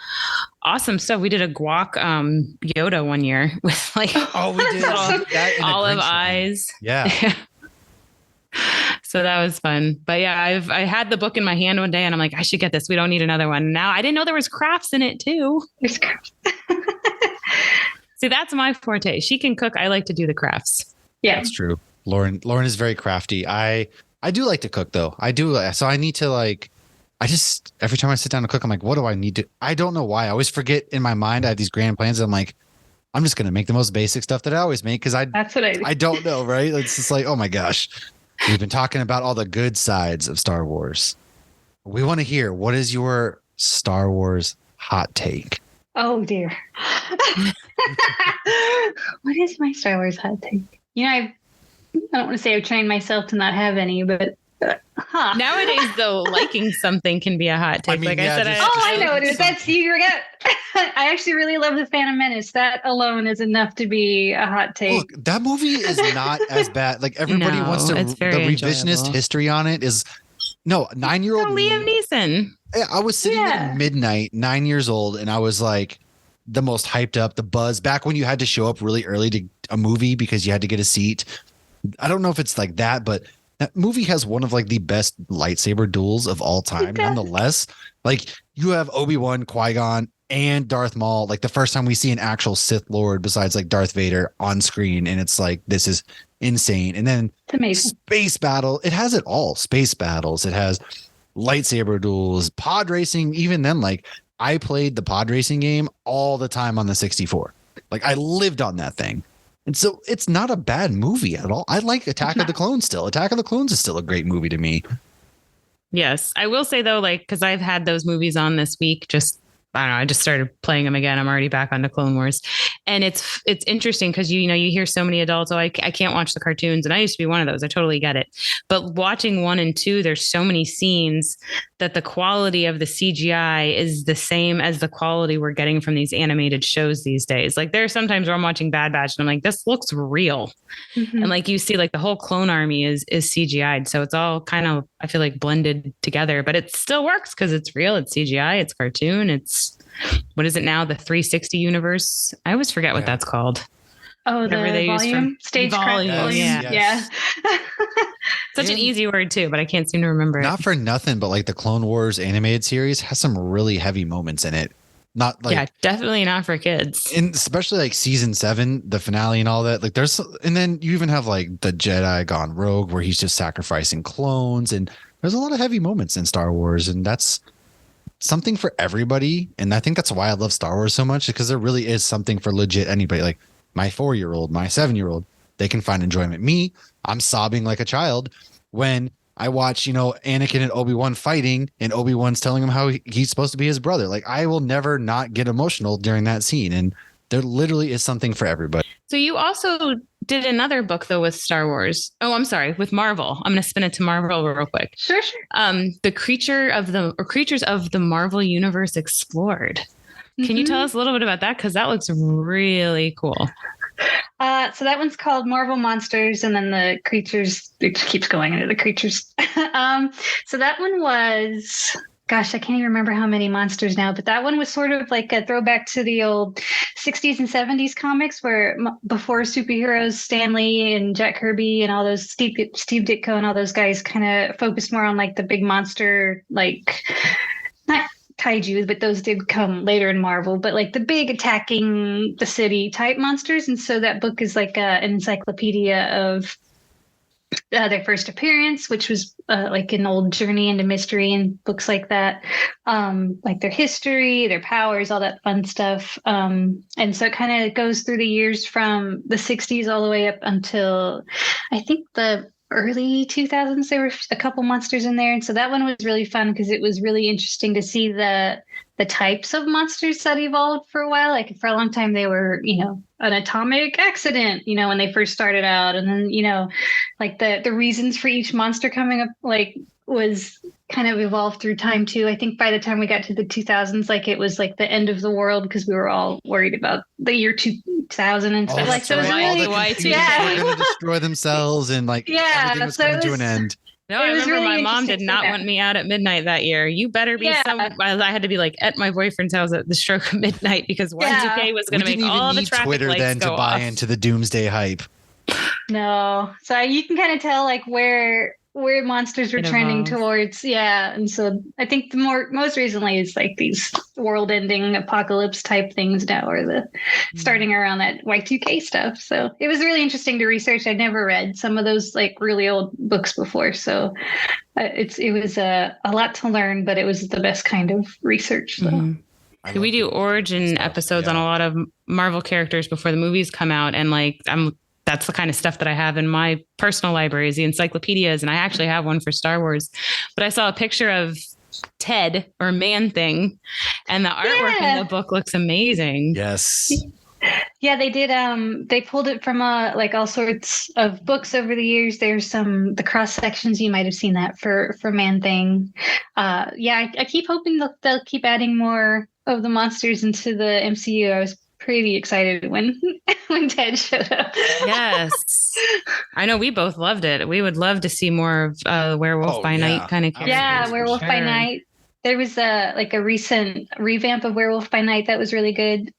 [SPEAKER 2] awesome stuff. We did a guac Yoda one year with like
[SPEAKER 1] we did
[SPEAKER 2] olive eyes.
[SPEAKER 1] Yeah.
[SPEAKER 2] So that was fun. But yeah, I had the book in my hand one day and I'm like, I should get this. We don't need another one. Now I didn't know there was crafts in it too.
[SPEAKER 6] There's crafts.
[SPEAKER 2] See, that's my forte. She can cook. I like to do the crafts.
[SPEAKER 6] Yeah,
[SPEAKER 1] that's true. Lauren is very crafty. I do like to cook though. I do. So I need to every time I sit down to cook, I'm like, what do I need to, I don't know why. I always forget in my mind. I have these grand plans. I'm like, I'm just going to make the most basic stuff that I always make. Cause
[SPEAKER 6] that's what I do.
[SPEAKER 1] I don't know. Right. It's just like, oh my gosh, we've been talking about all the good sides of Star Wars. We want to hear, what is your Star Wars hot take?
[SPEAKER 6] Oh dear. What is my Star Wars hot take? I don't want to say I've trained myself to not have any, but
[SPEAKER 2] nowadays though, liking something can be a hot take.
[SPEAKER 1] I said,
[SPEAKER 6] I know it is. That's you forget. I actually really love the Phantom Menace. That alone is enough to be a hot take.
[SPEAKER 1] Look, that movie is not as bad. Like everybody wants to. The revisionist history on it is 9-year-old
[SPEAKER 2] Liam Neeson.
[SPEAKER 1] I was sitting at midnight, 9 years old, and I was like the most hyped up, the buzz back when you had to show up really early to a movie because you had to get a seat. I don't know if it's like that, but that movie has one of like the best lightsaber duels of all time. Nonetheless, like you have Obi-Wan, Qui-Gon, and Darth Maul. Like the first time we see an actual Sith Lord besides like Darth Vader on screen, and it's like this is insane. And then space battle, it has it all. Space battles, it has lightsaber duels, pod racing. Even then, like I played the pod racing game all the time on the 64. Like I lived on that thing. And so it's not a bad movie at all. I like Attack of the Clones still. Attack of the Clones is still a great movie to me.
[SPEAKER 2] Yes. I will say though, like, because I've had those movies on this week, I don't know. I just started playing them again. I'm already back onto Clone Wars. And it's interesting because, you hear so many adults, I can't watch the cartoons. And I used to be one of those. I totally get it. But watching 1 and 2, there's so many scenes that the quality of the CGI is the same as the quality we're getting from these animated shows these days. Like there are sometimes where I'm watching Bad Batch and I'm like, this looks real. Mm-hmm. And like you see, like the whole clone army is CGI'd. So it's all kind of, I feel like blended together, but it still works because it's real. It's CGI. It's cartoon. It's, what is it now? The 360 universe. I always forget what that's called.
[SPEAKER 6] Oh, the volume? Stage volume.
[SPEAKER 1] Yes.
[SPEAKER 6] Yeah.
[SPEAKER 2] Such an easy word too, but I can't seem to remember it.
[SPEAKER 1] Not for nothing, but like the Clone Wars animated series has some really heavy moments in it. Not like,
[SPEAKER 2] definitely not for kids.
[SPEAKER 1] And especially like season 7, the finale and all that. Like and then you even have like the Jedi gone rogue where he's just sacrificing clones. And there's a lot of heavy moments in Star Wars. And that's something for everybody. And I think that's why I love Star Wars so much, because there really is something for legit anybody. Like my 4-year-old, my 7-year-old, they can find enjoyment. Me, I'm sobbing like a child when I watch, Anakin and Obi-Wan fighting and Obi-Wan's telling him how he's supposed to be his brother. Like I will never not get emotional during that scene. And there literally is something for everybody.
[SPEAKER 2] So you also did another book though with Star Wars. Oh, I'm sorry, with Marvel. I'm going to spin it to Marvel real quick.
[SPEAKER 6] Sure.
[SPEAKER 2] The Creatures of the Marvel Universe Explored. Can you tell us a little bit about that? Because that looks really cool.
[SPEAKER 6] So that one's called Marvel Monsters, and then the creatures, it keeps going into the creatures. So that one was, gosh, I can't even remember how many monsters now, but that one was sort of like a throwback to the old 60s and 70s comics where before superheroes, Stan Lee and Jack Kirby and all those, Steve Ditko and all those guys kind of focused more on like the big monster, like not kaiju, but those did come later in Marvel, but like the big attacking the city type monsters. And so that book is like an encyclopedia of their first appearance, which was like an old journey into mystery and books like that, like their history, their powers, all that fun stuff. And so it kind of goes through the years from the 60s all the way up until I think the early 2000s. There were a couple monsters in there, and so that one was really fun because it was really interesting to see the types of monsters that evolved for a while. Like for a long time they were an atomic accident when they first started out, and then like the reasons for each monster coming up, like was kind of evolved through time too. I think by the time we got to the 2000s, like it was like the end of the world because we were all worried about the year 2000 and stuff. Like so, it was really
[SPEAKER 1] they're going to destroy themselves and like everything was coming to an end.
[SPEAKER 2] No, I remember really my mom did not want me out at midnight that year. You better be I had to be like at my boyfriend's house at the stroke of midnight because Y2K was going to make all the traffic
[SPEAKER 1] Twitter
[SPEAKER 2] lights
[SPEAKER 1] then
[SPEAKER 2] go
[SPEAKER 1] to buy
[SPEAKER 2] off.
[SPEAKER 1] into the doomsday hype.
[SPEAKER 6] No, so you can kind of tell like where monsters were trending towards. Yeah, and so I think the most recently is like these world-ending apocalypse type things now, or the starting around that Y2K stuff. So it was really interesting to research. I'd never read some of those like really old books before, so it was a lot to learn, but it was the best kind of research. So.
[SPEAKER 2] Mm-hmm. We do origin episodes on a lot of Marvel characters before the movies come out, and like that's the kind of stuff that I have in my personal libraries, the encyclopedias, and I actually have one for Star Wars. But I saw a picture of Ted or Man-Thing, and the artwork in the book looks amazing.
[SPEAKER 1] Yes.
[SPEAKER 6] Yeah, they did. They pulled it from like all sorts of books over the years. There's the cross sections. You might have seen that for Man-Thing. I keep hoping they'll keep adding more of the monsters into the MCU. I was pretty excited when Ted showed up.
[SPEAKER 2] Yes, I know we both loved it. We would love to see more of Werewolf by Night kind of characters.
[SPEAKER 6] Yeah, Werewolf by Night. There was a recent revamp of Werewolf by Night that was really good.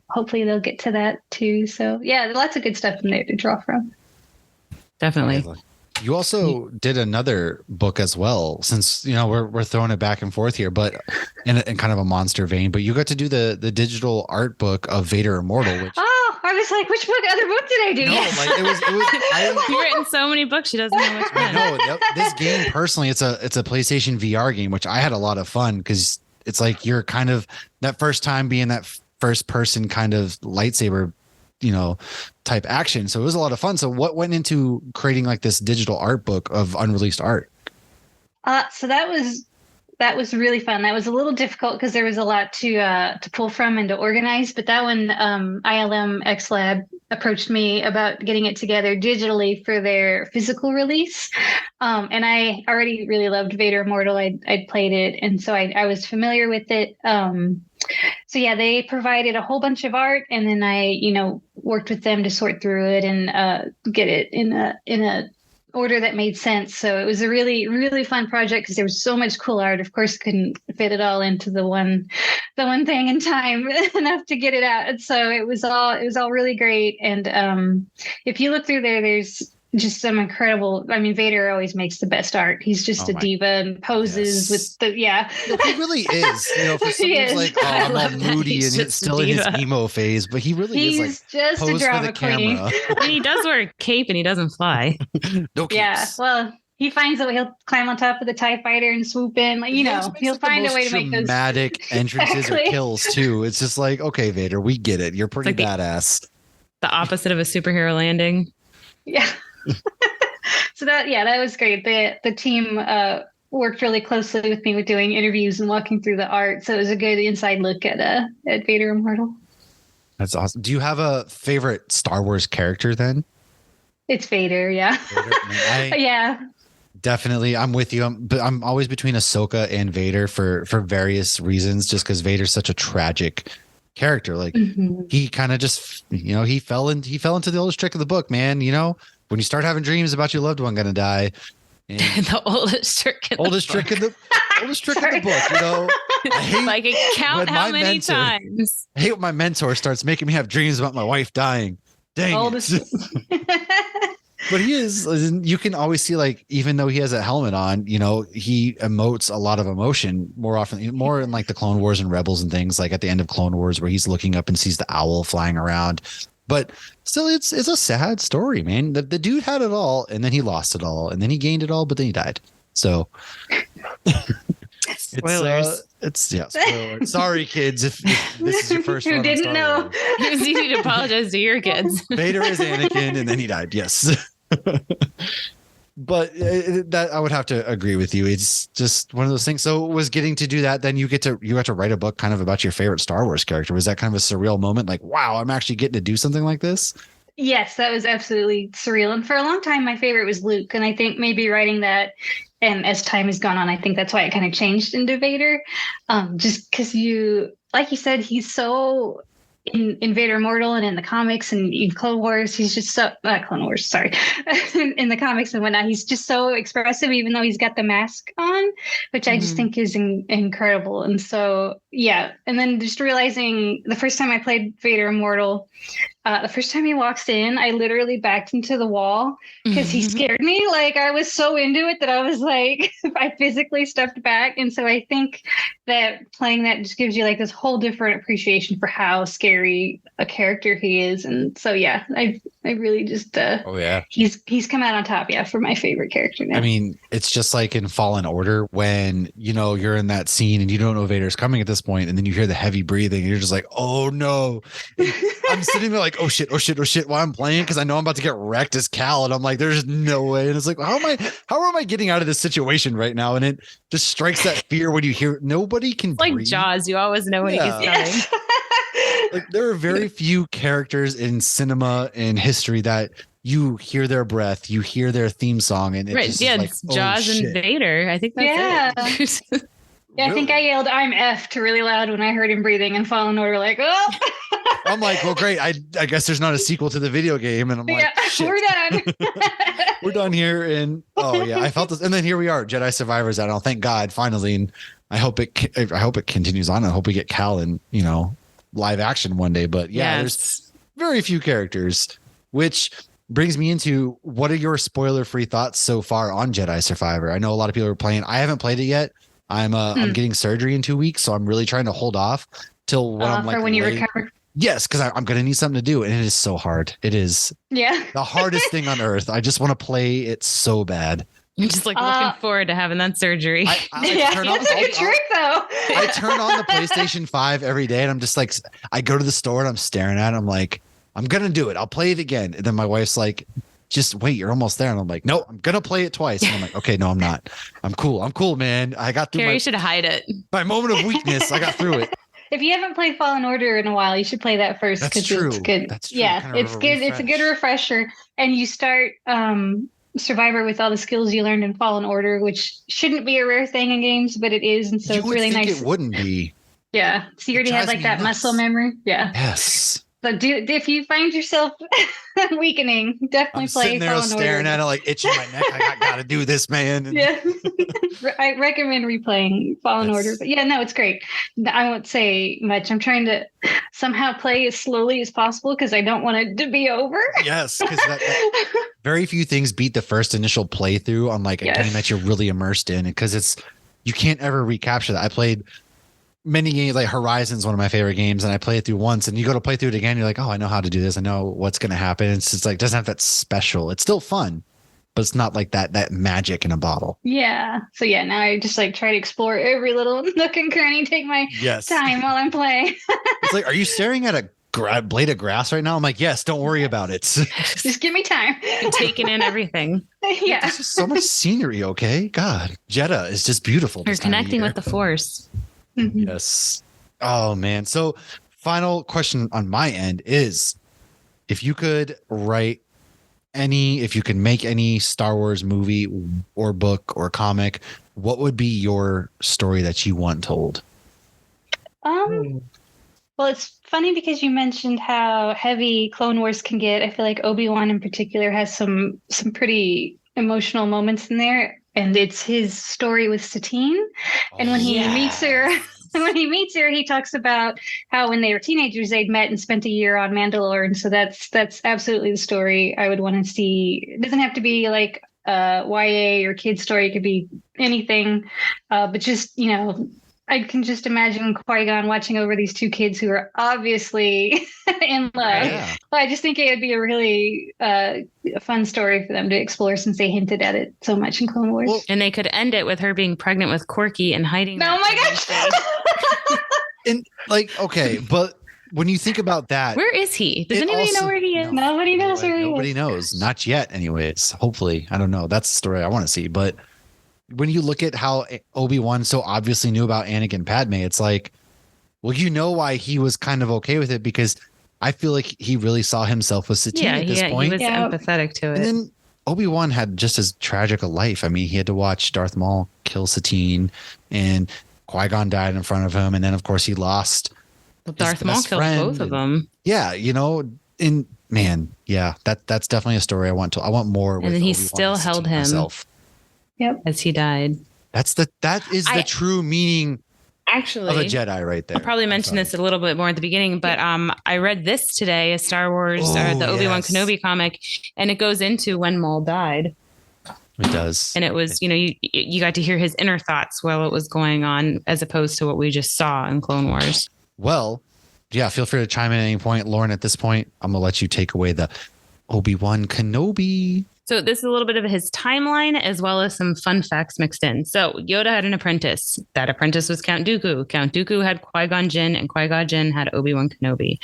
[SPEAKER 6] Hopefully they'll get to that too. So yeah, lots of good stuff in there to draw from.
[SPEAKER 2] Definitely.
[SPEAKER 1] You also did another book as well, since we're throwing it back and forth here, but in kind of a monster vein. But you got to do the digital art book of Vader Immortal. Which
[SPEAKER 6] I was like, which other book did I do?
[SPEAKER 1] No, like it was.
[SPEAKER 2] You've written so many books, she doesn't know which one.
[SPEAKER 1] No, this game personally, it's a PlayStation VR game, which I had a lot of fun because it's like you're kind of that first time being that first person kind of lightsaber type action. So it was a lot of fun. So what went into creating like this digital art book of unreleased art?
[SPEAKER 6] So that was really fun. That was a little difficult because there was a lot to pull from and to organize. But that one, ILM X Lab approached me about getting it together digitally for their physical release. And I already really loved Vader Immortal. I'd played it, and so I was familiar with it. So yeah, they provided a whole bunch of art, and then I, worked with them to sort through it and get it in a order that made sense. So it was a really, really fun project because there was so much cool art. Of course, couldn't fit it all into the one thing in time enough to get it out. And so it was all really great. And if you look through there's just some incredible. I mean, Vader always makes the best art. He's just a diva and poses with the
[SPEAKER 1] He really is. For someone like, I'm all moody and he's still in his emo phase, but he really is like
[SPEAKER 6] just
[SPEAKER 1] pose
[SPEAKER 6] a drama
[SPEAKER 1] for the camera.
[SPEAKER 2] And he does wear a cape and he doesn't fly.
[SPEAKER 1] No capes.
[SPEAKER 6] Yeah, well, he finds a way. He'll climb on top of the TIE fighter and swoop in. Like, he'll find a way to make those
[SPEAKER 1] dramatic entrances or kills too. It's just like, okay, Vader, we get it. You're pretty badass.
[SPEAKER 2] The opposite of a superhero landing.
[SPEAKER 6] Yeah. So that was great. The team worked really closely with me with doing interviews and walking through the art. So it was a good inside look at Vader Immortal.
[SPEAKER 1] That's awesome. Do you have a favorite Star Wars character then?
[SPEAKER 6] It's Vader, yeah. Yeah.
[SPEAKER 1] Definitely, I'm with you. I'm always between Ahsoka and Vader for various reasons. Just because Vader's such a tragic character, like he kind of just he fell into the oldest trick of the book, man. When you start having dreams about your loved one gonna die, and
[SPEAKER 2] the oldest trick in the
[SPEAKER 1] book. I hate
[SPEAKER 2] like count how many times.
[SPEAKER 1] I hate when my mentor starts making me have dreams about my wife dying. Dang it. But he is, you can always see, like, even though he has a helmet on, he emotes a lot of emotion more in like the Clone Wars and Rebels and things, like at the end of Clone Wars where he's looking up and sees the owl flying around. But still, it's a sad story, man. The dude had it all, and then he lost it all, and then he gained it all, but then he died. So
[SPEAKER 2] spoilers.
[SPEAKER 1] Spoiler. Sorry, kids, if this is your first
[SPEAKER 6] who
[SPEAKER 1] one.
[SPEAKER 6] didn't know.
[SPEAKER 2] It was easy to apologize to your kids.
[SPEAKER 1] Vader is Anakin, and then he died. Yes. But that I would have to agree with you. It's just one of those things. So was getting to do that, then you got to write a book kind of about your favorite Star Wars character. Was that kind of a surreal moment? Like, wow, I'm actually getting to do something like this?
[SPEAKER 6] Yes, that was absolutely surreal. And for a long time, my favorite was Luke. And I think maybe writing that, and as time has gone on, I think that's why it kind of changed into Vader. Just because like you said, he's so in Vader Immortal and in the comics and in Clone Wars, he's just so Clone Wars, sorry, in the comics and whatnot, he's just so expressive, even though he's got the mask on, which I just think is incredible. And so, yeah. And then just realizing the first time I played Vader Immortal, the first time he walks in, I literally backed into the wall because he scared me. Like I was so into it that I was like, I physically stepped back. And so I think that playing that just gives you like this whole different appreciation for how scary a character he is. And so, yeah, I really just, he's come out on top. Yeah. For my favorite character now.
[SPEAKER 1] I mean, it's just like in Fallen Order when, you're in that scene and you don't know Vader's coming at this point, and then you hear the heavy breathing and you're just like, oh no. I'm sitting there like, oh shit, while I'm playing, because I know I'm about to get wrecked as Cal, and I'm like, there's no way. And it's like, how am I getting out of this situation right now? And it just strikes that fear when you hear nobody can breathe.
[SPEAKER 2] Like Jaws, you always know when he's coming.
[SPEAKER 1] Like there are very few characters in cinema and history that you hear their breath, you hear their theme song, and it's like,
[SPEAKER 2] Jaws and Vader. I think that's it.
[SPEAKER 6] Yeah, really? I think I yelled "I'm F" really loud when I heard him breathing and Fallen Order. Like, oh.
[SPEAKER 1] I'm like, well, great. I guess there's not a sequel to the video game, and I'm like, shit.
[SPEAKER 6] We're done.
[SPEAKER 1] We're done here. And I felt this, and then here we are, Jedi Survivors. I don't thank God finally, and I hope it continues on. I hope we get Cal in live action one day. But there's very few characters, which brings me into what are your spoiler-free thoughts so far on Jedi Survivor? I know a lot of people are playing. I haven't played it yet. I'm getting surgery in 2 weeks, so I'm really trying to hold off till when I'm like
[SPEAKER 6] for when you recover.
[SPEAKER 1] Yes, because I'm going to need something to do, and it is so hard. It is the hardest thing on earth. I just want to play it so bad.
[SPEAKER 2] You're just like looking forward to having that surgery.
[SPEAKER 6] That's a good trick, though.
[SPEAKER 1] I turn on the PlayStation 5 every day, and I'm just like, I go to the store and I'm staring at it. I'm like, I'm going to do it. I'll play it again. And then my wife's like, just wait, you're almost there. And I'm like, no, I'm going to play it twice. And I'm like, okay, no, I'm not. I'm cool, man. I got through
[SPEAKER 2] you should hide it.
[SPEAKER 1] My moment of weakness. I got through it.
[SPEAKER 6] If you haven't played Fallen Order in a while, you should play that first.
[SPEAKER 1] That's true.
[SPEAKER 6] It's good.
[SPEAKER 1] That's true.
[SPEAKER 6] Yeah, it's good. Refresh. It's a good refresher. And you start Survivor with all the skills you learned in Fallen Order, which shouldn't be a rare thing in games, but it is. And so it's really nice.
[SPEAKER 1] It wouldn't be.
[SPEAKER 6] Yeah. So you already had like that muscle memory. Yeah.
[SPEAKER 1] Yes.
[SPEAKER 6] So if you find yourself weakening, definitely play
[SPEAKER 1] sitting there
[SPEAKER 6] Fallen
[SPEAKER 1] staring
[SPEAKER 6] Order.
[SPEAKER 1] at it like itching my neck. I got to do this, man.
[SPEAKER 6] Yeah. I recommend replaying Fallen Order. But yeah, no, it's great. I won't say much. I'm trying to somehow play as slowly as possible because I don't want it to be over.
[SPEAKER 1] Yes, because very few things beat the first initial playthrough on like a game that you're really immersed in, because you can't ever recapture that. I played many games, like Horizon's one of my favorite games, and I play it through once, and you go to play through it again, you're like, oh, I know how to do this. I know what's going to happen. It's just like, doesn't have that special. It's still fun, but it's not like that magic in a bottle.
[SPEAKER 6] Yeah. So yeah, now I just like try to explore every little nook and cranny, take my time while I'm playing.
[SPEAKER 1] It's like, are you staring at a blade of grass right now? I'm like, yes, don't worry about it.
[SPEAKER 6] Just give me time.
[SPEAKER 2] And taking in everything.
[SPEAKER 6] Yeah.
[SPEAKER 1] There's just so much scenery. Okay. God, Jeddah is just beautiful.
[SPEAKER 2] You're connecting with the Force.
[SPEAKER 6] Mm-hmm.
[SPEAKER 1] Yes. Oh man. So final question on my end is, if you could make any Star Wars movie or book or comic, what would be your story that you want told?
[SPEAKER 6] Well, it's funny because you mentioned how heavy Clone Wars can get. I feel like Obi-Wan in particular has some pretty emotional moments in there. And it's his story with Satine. And when he meets her, he talks about how when they were teenagers, they'd met and spent a year on Mandalore. And so that's absolutely the story I would want to see. It doesn't have to be like a YA or kid story. It could be anything. But just, I can just imagine Qui-Gon watching over these two kids who are obviously in love. Yeah. But I just think it would be a really a fun story for them to explore, since they hinted at it so much in Clone Wars.
[SPEAKER 2] Well, and they could end it with her being pregnant with Corky and hiding.
[SPEAKER 6] Oh my gosh!
[SPEAKER 1] And okay, but when you think about that,
[SPEAKER 2] where is he? Does anybody know where he is?
[SPEAKER 6] Nobody knows where he is.
[SPEAKER 1] Nobody knows. Not yet, anyways. Hopefully, I don't know. That's the story I want to see, but. When you look at how Obi-Wan so obviously knew about Anakin and Padme, it's like, well, why he was kind of okay with it, because I feel like he really saw himself with Satine at this point.
[SPEAKER 2] He was empathetic to it.
[SPEAKER 1] And then Obi-Wan had just as tragic a life. I mean, he had to watch Darth Maul kill Satine, and Qui-Gon died in front of him. And then, of course, he lost.
[SPEAKER 2] Darth Maul killed both of them.
[SPEAKER 1] Yeah, that's definitely a story I want more.
[SPEAKER 2] And then he still held him as he died.
[SPEAKER 1] That is the true meaning of a Jedi right there.
[SPEAKER 2] I'll probably mention this a little bit more at the beginning, but I read this today, a Star Wars, the Obi-Wan Kenobi comic, and it goes into when Maul died.
[SPEAKER 1] It does.
[SPEAKER 2] And it was, you got to hear his inner thoughts while it was going on, as opposed to what we just saw in Clone Wars.
[SPEAKER 1] Well, yeah, feel free to chime in at any point. Lauren, at this point, I'm going to let you take away the Obi-Wan Kenobi.
[SPEAKER 2] So this is a little bit of his timeline, as well as some fun facts mixed in. So Yoda had an apprentice. That apprentice was Count Dooku. Count Dooku had Qui-Gon Jinn, and Qui-Gon Jinn had Obi-Wan Kenobi.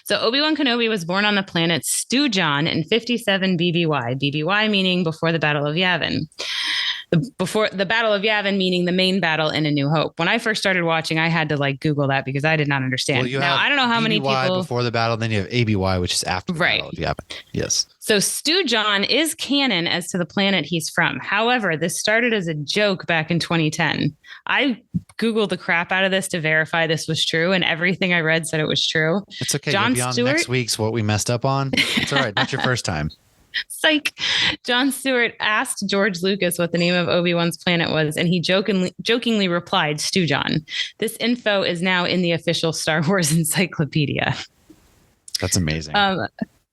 [SPEAKER 2] So Obi-Wan Kenobi was born on the planet Stujon in 57 BBY. BBY meaning before the Battle of Yavin. Before the Battle of Yavin meaning the main battle in A New Hope. When I first started watching, I had to Google that because I did not understand.
[SPEAKER 1] Well,
[SPEAKER 2] now I don't know how many people
[SPEAKER 1] before the battle, then you have ABY, which is after the Battle of Yavin. Yes.
[SPEAKER 2] So Stujon is canon as to the planet he's from. However, this started as a joke back in 2010. I Googled the crap out of this to verify this was true, and everything I read said it was true.
[SPEAKER 1] It's okay. Jon Stewart, next week's what we messed up on. It's all right. Not your first time.
[SPEAKER 2] Psych. Jon Stewart asked George Lucas what the name of Obi-Wan's planet was, and he jokingly replied, Stujon. This info is now in the official Star Wars encyclopedia.
[SPEAKER 1] That's amazing.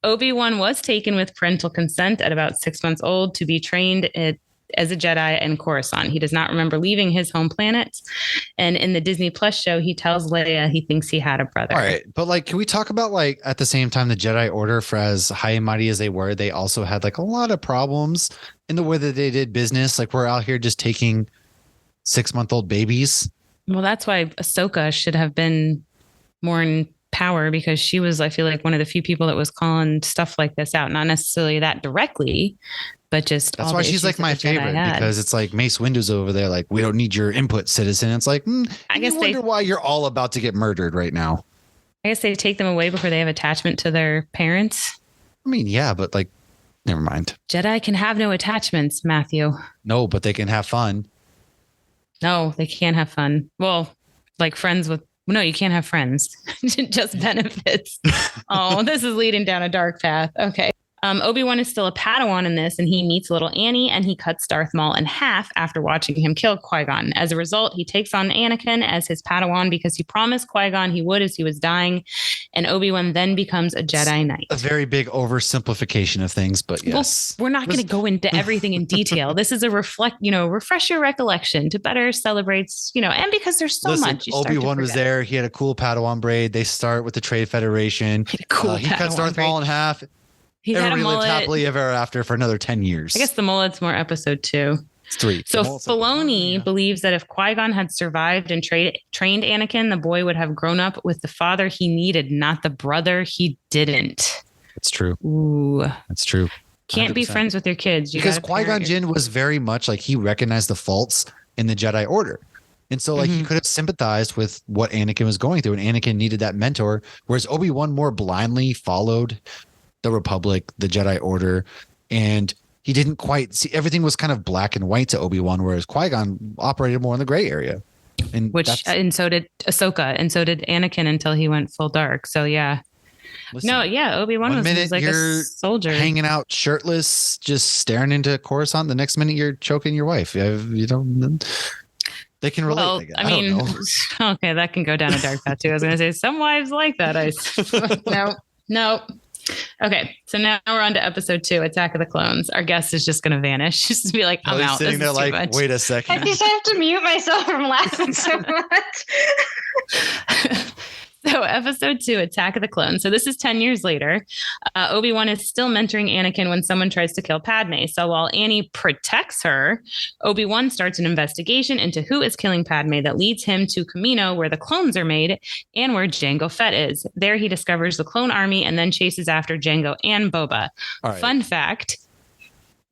[SPEAKER 2] Obi-Wan was taken with parental consent at about 6 months old to be trained as a Jedi in Coruscant. He does not remember leaving his home planet. And in the Disney Plus show, he tells Leia he thinks he had a brother.
[SPEAKER 1] All right. But can we talk about at the same time, the Jedi Order, for as high and mighty as they were, they also had a lot of problems in the way that they did business. We're out here just taking 6-month-old babies.
[SPEAKER 2] Well, that's why Ahsoka should have been more in power, because she was, I feel like, one of the few people that was calling stuff like this out. Not necessarily that directly, but just
[SPEAKER 1] that's why she's my favorite, because it's Mace Windu's over there. We don't need your input, citizen. It's I guess I wonder why you're all about to get murdered right now.
[SPEAKER 2] I guess they take them away before they have attachment to their parents.
[SPEAKER 1] I mean, yeah, but never mind.
[SPEAKER 2] Jedi can have no attachments, Matthew.
[SPEAKER 1] No, but they can have fun.
[SPEAKER 2] No, they can't have fun. Well, friends with. No, you can't have friends. Just benefits. Oh, this is leading down a dark path. Okay. Obi-Wan is still a Padawan in this, and he meets little Annie, and he cuts Darth Maul in half after watching him kill Qui-Gon. As a result, he takes on Anakin as his Padawan because he promised Qui-Gon he would as he was dying, and Obi-Wan then becomes a Jedi Knight.
[SPEAKER 1] A very big oversimplification of things, but yes.
[SPEAKER 2] Well, we're not going to go into everything in detail. This is a refresh your recollection to better celebrate, and because there's so much.
[SPEAKER 1] Obi-Wan was there. He had a cool Padawan braid. They start with the Trade Federation. He cuts Darth Maul in half. Everybody lived happily ever after for another 10 years.
[SPEAKER 2] I guess the mullet's more episode 2.
[SPEAKER 1] It's 3.
[SPEAKER 2] So Filoni believes that if Qui-Gon had survived and trained Anakin, the boy would have grown up with the father he needed, not the brother he didn't.
[SPEAKER 1] It's true.
[SPEAKER 2] Ooh.
[SPEAKER 1] That's true. 100%.
[SPEAKER 2] Can't be friends with your kids.
[SPEAKER 1] Because Qui-Gon Jinn was very much he recognized the faults in the Jedi Order. And so he could have sympathized with what Anakin was going through, and Anakin needed that mentor, whereas Obi-Wan more blindly followed the Republic, the Jedi Order, and he didn't quite see. Everything was kind of black and white to Obi-Wan, whereas Qui-Gon operated more in the gray area. And
[SPEAKER 2] so did Ahsoka, and so did Anakin until he went full dark. So yeah. Listen, Obi-Wan was a soldier
[SPEAKER 1] hanging out shirtless, just staring into Coruscant. The next minute you're choking your wife. They can relate.
[SPEAKER 2] Well, I mean, okay, that can go down a dark path too. I was going to say some wives like that. No. Okay, so now we're on to episode 2, Attack of the Clones. Our guest is just going to vanish. Just be like, I'm out.
[SPEAKER 1] Sitting there wait a second.
[SPEAKER 6] I just have to mute myself from laughing so much.
[SPEAKER 2] So episode 2, Attack of the Clones. So this is 10 years later. Obi-Wan is still mentoring Anakin when someone tries to kill Padme. So while Annie protects her, Obi-Wan starts an investigation into who is killing Padme that leads him to Kamino, where the clones are made and where Jango Fett is. There he discovers the clone army and then chases after Jango and Boba. Right. Fun fact.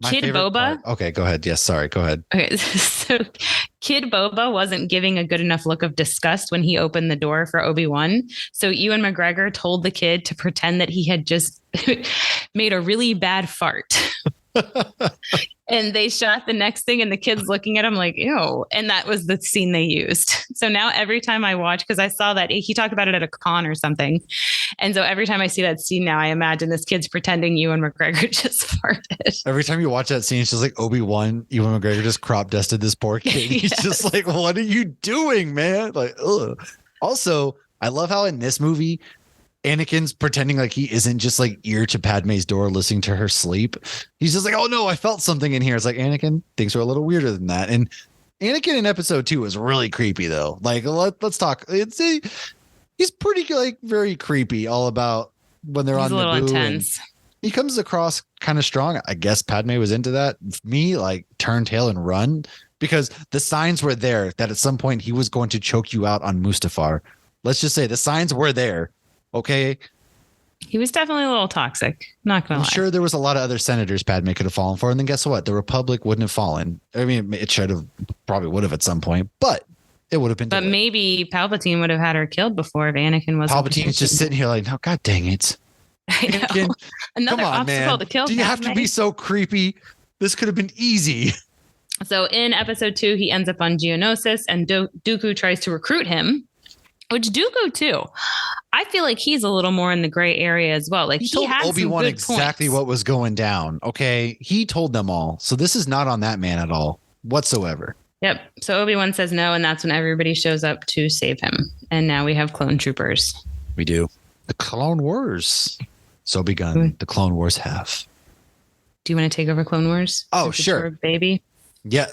[SPEAKER 2] Kid Boba.
[SPEAKER 1] Okay, go ahead. Yes, sorry. Go ahead.
[SPEAKER 2] Okay, so Kid Boba wasn't giving a good enough look of disgust when he opened the door for Obi-Wan. So Ewan McGregor told the kid to pretend that he had just made a really bad fart. And they shot the next thing and the kid's looking at him like, ew. And that was the scene they used. So now every time I watch, because I saw that he talked about it at a con or something. And so every time I see that scene now, I imagine this kid's pretending Ewan McGregor just farted.
[SPEAKER 1] Every time you watch that scene, it's just like Obi-Wan, Ewan McGregor just crop dusted this poor kid. He's just like, what are you doing, man? Like, ugh. Also, I love how in this movie, Anakin's pretending like he isn't just like ear to Padme's door listening to her sleep. He's just like, oh no, I felt something in here. It's like, Anakin, things are a little weirder than that. And Anakin in episode 2 is really creepy though. Like let's talk. He's pretty like very creepy all about when they're on
[SPEAKER 2] a little
[SPEAKER 1] Naboo.
[SPEAKER 2] Intense.
[SPEAKER 1] He comes across kind of strong. I guess Padme was into that. Me, like turn tail and run because the signs were there that at some point he was going to choke you out on Mustafar. Let's just say the signs were there. Okay.
[SPEAKER 2] He was definitely a little toxic. Not gonna lie.
[SPEAKER 1] I'm sure there was a lot of other senators Padme could have fallen for. And then guess what? The Republic wouldn't have fallen. I mean, it should have, probably would have at some point, but it would have been.
[SPEAKER 2] But delayed. Maybe Palpatine would have had her killed before if Anakin wasn't.
[SPEAKER 1] Palpatine's just sitting here like, no, God dang it.
[SPEAKER 2] I know.
[SPEAKER 1] Anakin,
[SPEAKER 2] Another
[SPEAKER 1] come on,
[SPEAKER 2] obstacle
[SPEAKER 1] man.
[SPEAKER 2] to kill.
[SPEAKER 1] Do you have to be so creepy? This could have been easy.
[SPEAKER 2] So in episode 2, he ends up on Geonosis and Dooku tries to recruit him. Which Dooku too, I feel like he's a little more in the gray area as well. Like he
[SPEAKER 1] told
[SPEAKER 2] had
[SPEAKER 1] Obi-Wan exactly what was going down. Okay, he told them all. So this is not on that man at all whatsoever.
[SPEAKER 2] Yep. So Obi-Wan says no, and that's when everybody shows up to save him. And now we have clone troopers.
[SPEAKER 1] We do. The Clone Wars. So begun. The Clone Wars have.
[SPEAKER 2] Do you want to take over Clone Wars?
[SPEAKER 1] Oh, sure,
[SPEAKER 2] baby.
[SPEAKER 1] Yeah.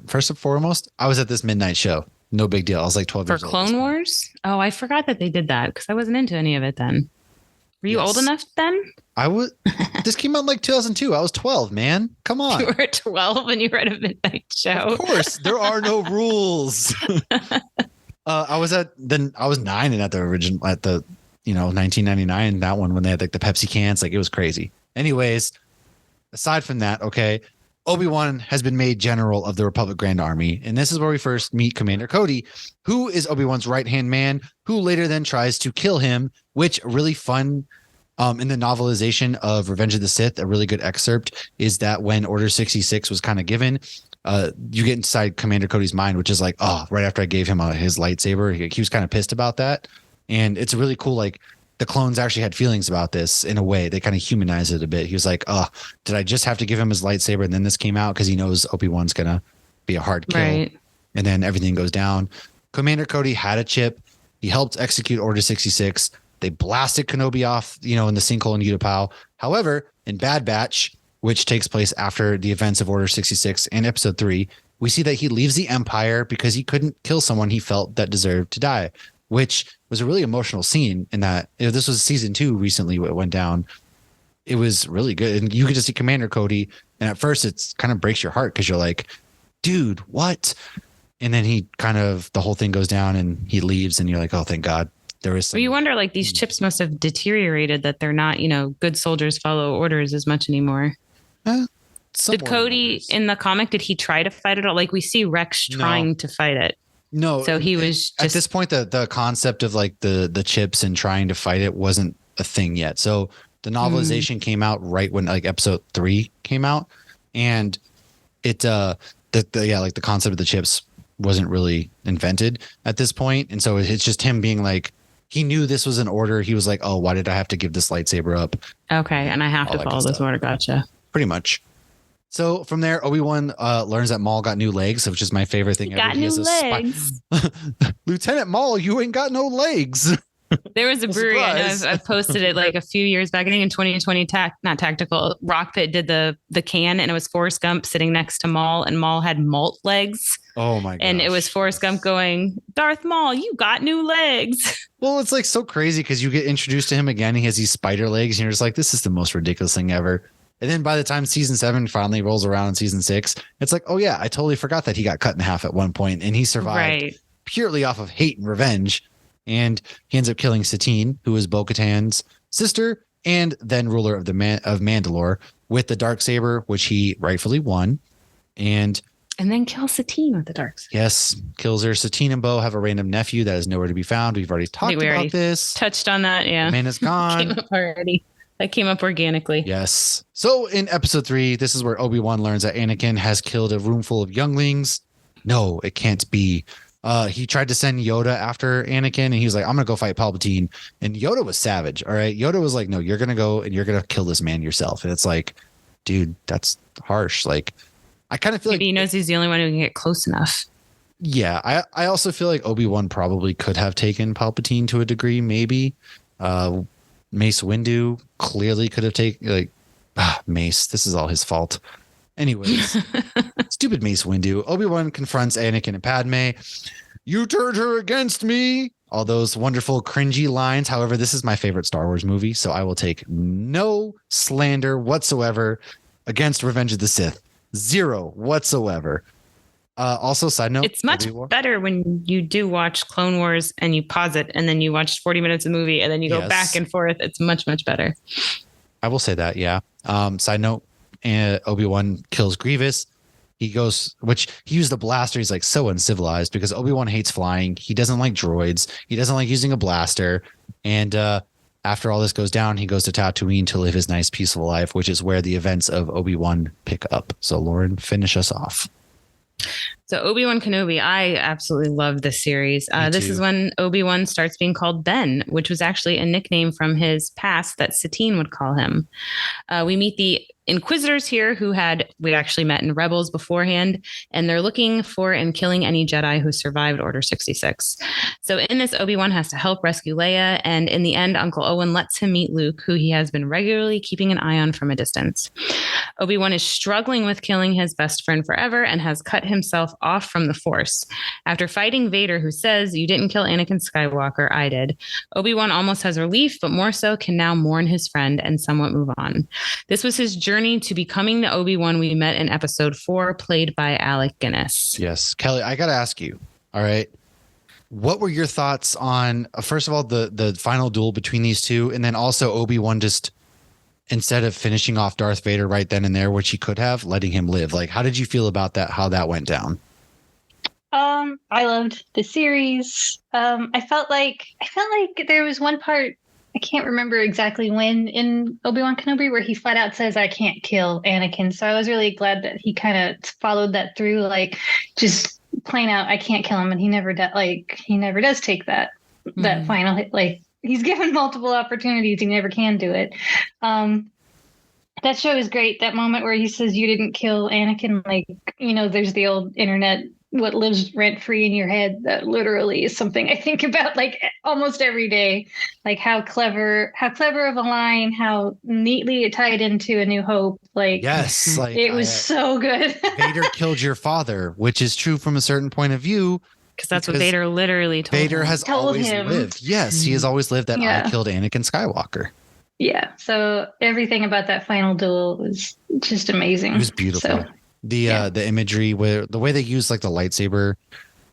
[SPEAKER 1] First and foremost, I was at this midnight show. No big deal. I was like 12 years old.
[SPEAKER 2] For Clone Wars? Oh, I forgot that they did that because I wasn't into any of it then. Were you old enough then?
[SPEAKER 1] I was. This came out in like 2002. I was 12, man. Come on.
[SPEAKER 2] You were 12 when you were at a midnight show.
[SPEAKER 1] Of course. There are no rules. I was 9 and at the original, 1999, that one when they had like the Pepsi cans, like it was crazy. Anyways, aside from that, okay. Obi-Wan has been made general of the Republic Grand Army, and this is where we first meet Commander Cody, who is Obi-Wan's right-hand man, who later then tries to kill him, which really fun in the novelization of Revenge of the Sith, a really good excerpt is that when Order 66 was kind of given, you get inside Commander Cody's mind, which is like, oh, right after I gave him his lightsaber, he was kind of pissed about that. And it's really cool, like, the clones actually had feelings about this in a way. They kind of humanized it a bit. He was like, oh, did I just have to give him his lightsaber? And then this came out because he knows Obi-Wan's going to be a hard kill.
[SPEAKER 2] Right.
[SPEAKER 1] And then everything goes down. Commander Cody had a chip. He helped execute Order 66. They blasted Kenobi off, in the sinkhole in Utapau. However, in Bad Batch, which takes place after the events of Order 66 and Episode 3, we see that he leaves the Empire because he couldn't kill someone he felt that deserved to die, which was a really emotional scene in that this was season 2 recently. It went down. It was really good. And you could just see Commander Cody. And at first it's kind of breaks your heart because you're like, dude, what? And then the whole thing goes down and he leaves and you're like, oh, thank God. There is.
[SPEAKER 2] Well, you wonder, like, these chips must have deteriorated that they're not, good soldiers follow orders as much anymore. Did Cody in the comic, did he try to fight it all? Like we see Rex trying to fight it.
[SPEAKER 1] No.
[SPEAKER 2] So he was
[SPEAKER 1] at this point, the concept of like the chips and trying to fight it wasn't a thing yet. So the novelization came out right when like Episode 3 came out, and it the concept of the chips wasn't really invented at this point. And so it's just him being like, he knew this was an order. He was like, oh, why did I have to give this lightsaber up?
[SPEAKER 2] Okay. And I have to follow this order. Gotcha.
[SPEAKER 1] Pretty much. So from there, Obi-Wan learns that Maul got new legs, which is my favorite thing.
[SPEAKER 2] He got new legs.
[SPEAKER 1] Lieutenant Maul, you ain't got no legs.
[SPEAKER 2] There was a brewery. I know I've posted it like a few years back. I think in 2020, not Tactical. Rock Pit did the can, and it was Forrest Gump sitting next to Maul, and Maul had malt legs.
[SPEAKER 1] Oh my god!
[SPEAKER 2] And it was Forrest Gump going, "Darth Maul, you got new legs."
[SPEAKER 1] Well, it's like so crazy because you get introduced to him again. He has these spider legs, and you're just like, "This is the most ridiculous thing ever." And then by the time season 7 finally rolls around in season 6, it's like, oh yeah, I totally forgot that he got cut in half at one point, and he survived purely off of hate and revenge. And he ends up killing Satine, who is Bo-Katan's sister and then ruler of Mandalore. with the Darksaber, which he rightfully won. And
[SPEAKER 2] then kills Satine with the dark saber.
[SPEAKER 1] Yes, kills her. Satine and Bo have a random nephew that is nowhere to be found. We've already talked about this.
[SPEAKER 2] Touched on that, yeah.
[SPEAKER 1] The man is gone.
[SPEAKER 2] Came up already. That came up organically.
[SPEAKER 1] Yes. So in episode 3, this is where Obi-Wan learns that Anakin has killed a room full of younglings. No, it can't be. He tried to send Yoda after Anakin, and he was like, I'm going to go fight Palpatine. And Yoda was savage, all right? Yoda was like, no, you're going to go and you're going to kill this man yourself. And it's like, dude, that's harsh. Like, I kind of feel
[SPEAKER 2] Maybe
[SPEAKER 1] like
[SPEAKER 2] he knows he's the only one who can get close enough.
[SPEAKER 1] Yeah, I also feel like Obi-Wan probably could have taken Palpatine to a degree, maybe. Mace Windu clearly could have taken, Mace, this is all his fault. Anyways, stupid Mace Windu. Obi-Wan confronts Anakin and Padme. You turned her against me. All those wonderful cringy lines. However, this is my favorite Star Wars movie, so I will take no slander whatsoever against Revenge of the Sith. Zero whatsoever. Also, side note,
[SPEAKER 2] it's much better when you do watch Clone Wars and you pause it and then you watch 40 minutes of movie and then you go back and forth. It's much, much better. I
[SPEAKER 1] will say that, yeah. Side note, Obi-Wan kills Grievous. He used the blaster. He's like so uncivilized because Obi-Wan hates flying. He doesn't like droids. He doesn't like using a blaster. And after all this goes down, he goes to Tatooine to live his nice, peaceful life, which is where the events of Obi-Wan pick up. So, Lauren, finish us off.
[SPEAKER 2] So Obi-Wan Kenobi, I absolutely love this series. This is when Obi-Wan starts being called Ben, which was actually a nickname from his past that Satine would call him. We meet the Inquisitors here we actually met in Rebels beforehand, and they're looking for and killing any Jedi who survived Order 66. So in this, Obi-Wan has to help rescue Leia, and in the end, Uncle Owen lets him meet Luke, who he has been regularly keeping an eye on from a distance. Obi-Wan is struggling with killing his best friend forever and has cut himself off from the Force. After fighting Vader, who says, "You didn't kill Anakin Skywalker, I did," Obi-Wan almost has relief, but more so can now mourn his friend and somewhat move on. This was his journey to becoming the Obi-Wan we met in episode 4, played by Alec Guinness.
[SPEAKER 1] Yes. Kelly, I got to ask you, all right, what were your thoughts on, first of all, the final duel between these two, and then also Obi-Wan just, instead of finishing off Darth Vader right then and there, which he could have, letting him live? Like, how did you feel about that, how that went down?
[SPEAKER 6] I loved the series. I felt like there was one part, I can't remember exactly when, in Obi-Wan Kenobi, where he flat out says, "I can't kill Anakin." So I was really glad that he kind of followed that through, like just plain out, "I can't kill him," and he never does take that final hit. Like, he's given multiple opportunities, he never can do it. That show is great. That moment where he says, "You didn't kill Anakin," like, there's the old internet, what lives rent free in your head. That literally is something I think about like almost every day. Like how clever of a line, how neatly it tied into A New Hope. Like,
[SPEAKER 1] yes, like
[SPEAKER 6] it was so good.
[SPEAKER 1] Vader killed your father, which is true from a certain point of view.
[SPEAKER 2] Because that's what Vader literally told him.
[SPEAKER 1] Vader has always lived. Yes, he has always lived that I killed Anakin Skywalker.
[SPEAKER 6] Yeah. So everything about that final duel was just amazing.
[SPEAKER 1] It was beautiful.
[SPEAKER 6] So,
[SPEAKER 1] the imagery, where the way they used like the lightsaber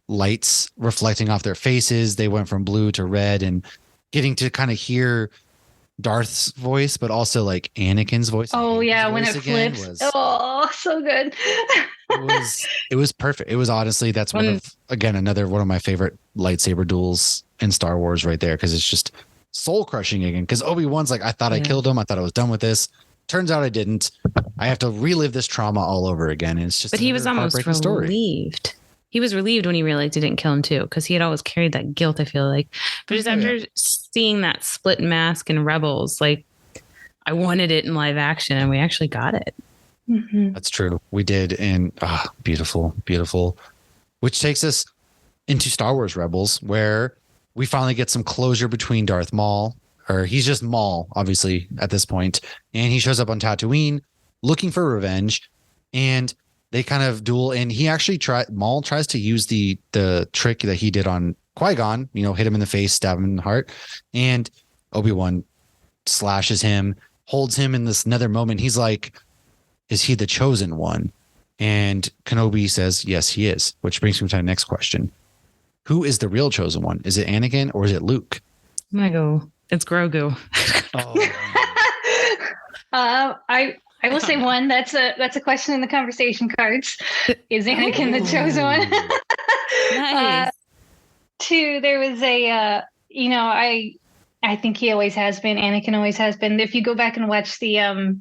[SPEAKER 1] lights reflecting off their faces, they went from blue to red, and getting to kind of hear Darth's voice, but also like Anakin's voice.
[SPEAKER 6] Oh yeah, when it flips. So good.
[SPEAKER 1] it was perfect. It was honestly, that's another one of my favorite lightsaber duels in Star Wars right there, because it's just soul crushing again. Because Obi-Wan's like, I thought I killed him. I thought I was done with this. Turns out I didn't. I have to relive this trauma all over again. And it's just,
[SPEAKER 2] but he was almost relieved. He was relieved when he realized he didn't kill him too, because he had always carried that guilt, I feel like. But just after seeing that split mask in Rebels, like, I wanted it in live action, and we actually got it.
[SPEAKER 6] Mm-hmm.
[SPEAKER 1] That's true. We did. And beautiful, beautiful. Which takes us into Star Wars Rebels, where we finally get some closure between Darth Maul, or he's just Maul, obviously, at this point. And he shows up on Tatooine looking for revenge, and they kind of duel. And he actually Maul tries to use the trick that he did on Qui-Gon, hit him in the face, stab him in the heart. And Obi-Wan slashes him, holds him in this another moment. He's like, is he the chosen one? And Kenobi says, yes, he is, which brings me to the next question. Who is the real chosen one? Is it Anakin or is it Luke?
[SPEAKER 2] I'm going to go, it's Grogu.
[SPEAKER 6] I I will say one. That's a question in the conversation cards. Is Anakin the chosen one?
[SPEAKER 2] Nice.
[SPEAKER 6] Two. There was a. I think he always has been. Anakin always has been. If you go back and watch the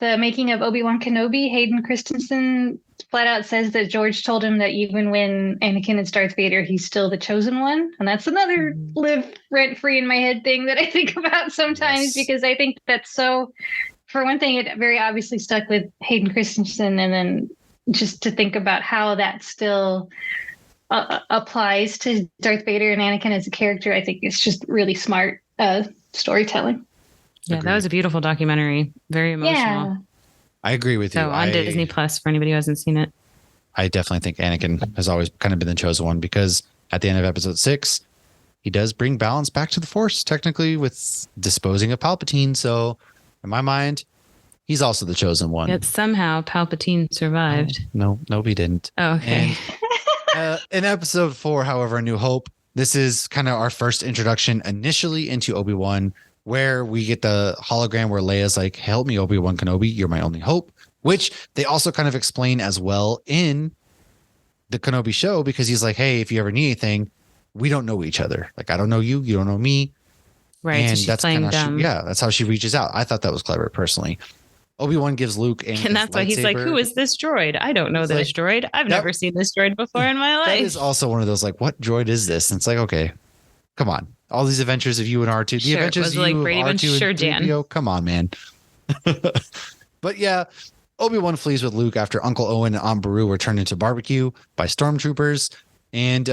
[SPEAKER 6] making of Obi-Wan Kenobi, Hayden Christensen flat out says that George told him that even when Anakin is Darth Vader, he's still the chosen one. And that's another live rent-free in my head thing that I think about sometimes, because I think that's so, for one thing, it very obviously stuck with Hayden Christensen. And then just to think about how that still applies to Darth Vader and Anakin as a character, I think it's just really smart storytelling.
[SPEAKER 2] Yeah,
[SPEAKER 1] Agreed.
[SPEAKER 2] That was a beautiful documentary. Very emotional.
[SPEAKER 6] Yeah.
[SPEAKER 1] I agree with you.
[SPEAKER 2] So on Disney Plus for anybody who hasn't seen it.
[SPEAKER 1] I definitely think Anakin has always kind of been the chosen one, because at the end of episode 6, he does bring balance back to the Force, technically, with disposing of Palpatine. So in my mind, he's also the chosen one.
[SPEAKER 2] Yet somehow Palpatine survived.
[SPEAKER 1] No, he didn't.
[SPEAKER 2] Oh, okay.
[SPEAKER 1] And in episode 4, however, A New Hope, this is kind of our first introduction initially into Obi-Wan, where we get the hologram where Leia's like, help me, Obi-Wan Kenobi, you're my only hope, which they also kind of explain as well in the Kenobi show, because he's like, hey, if you ever need anything, we don't know each other. Like, I don't know you, you don't know me.
[SPEAKER 2] Right.
[SPEAKER 1] And
[SPEAKER 2] So she's
[SPEAKER 1] that's
[SPEAKER 2] playing
[SPEAKER 1] kind of
[SPEAKER 2] dumb.
[SPEAKER 1] that's how she reaches out. I thought that was clever, personally. Obi-Wan gives Luke
[SPEAKER 2] And that's why he's like, who is this droid? I don't know this droid. I've never seen this droid before in my life.
[SPEAKER 1] That is also one of those, like, what droid is this? And it's like, okay, come on. All these adventures of you and R2, the adventures
[SPEAKER 2] was
[SPEAKER 1] of
[SPEAKER 2] like
[SPEAKER 1] you,
[SPEAKER 2] Brady
[SPEAKER 1] R2
[SPEAKER 2] Bunch, sure,
[SPEAKER 1] and
[SPEAKER 2] Dan.
[SPEAKER 1] 3PO, come on, man. But yeah, Obi-Wan flees with Luke after Uncle Owen and Aunt Beru were turned into barbecue by stormtroopers. And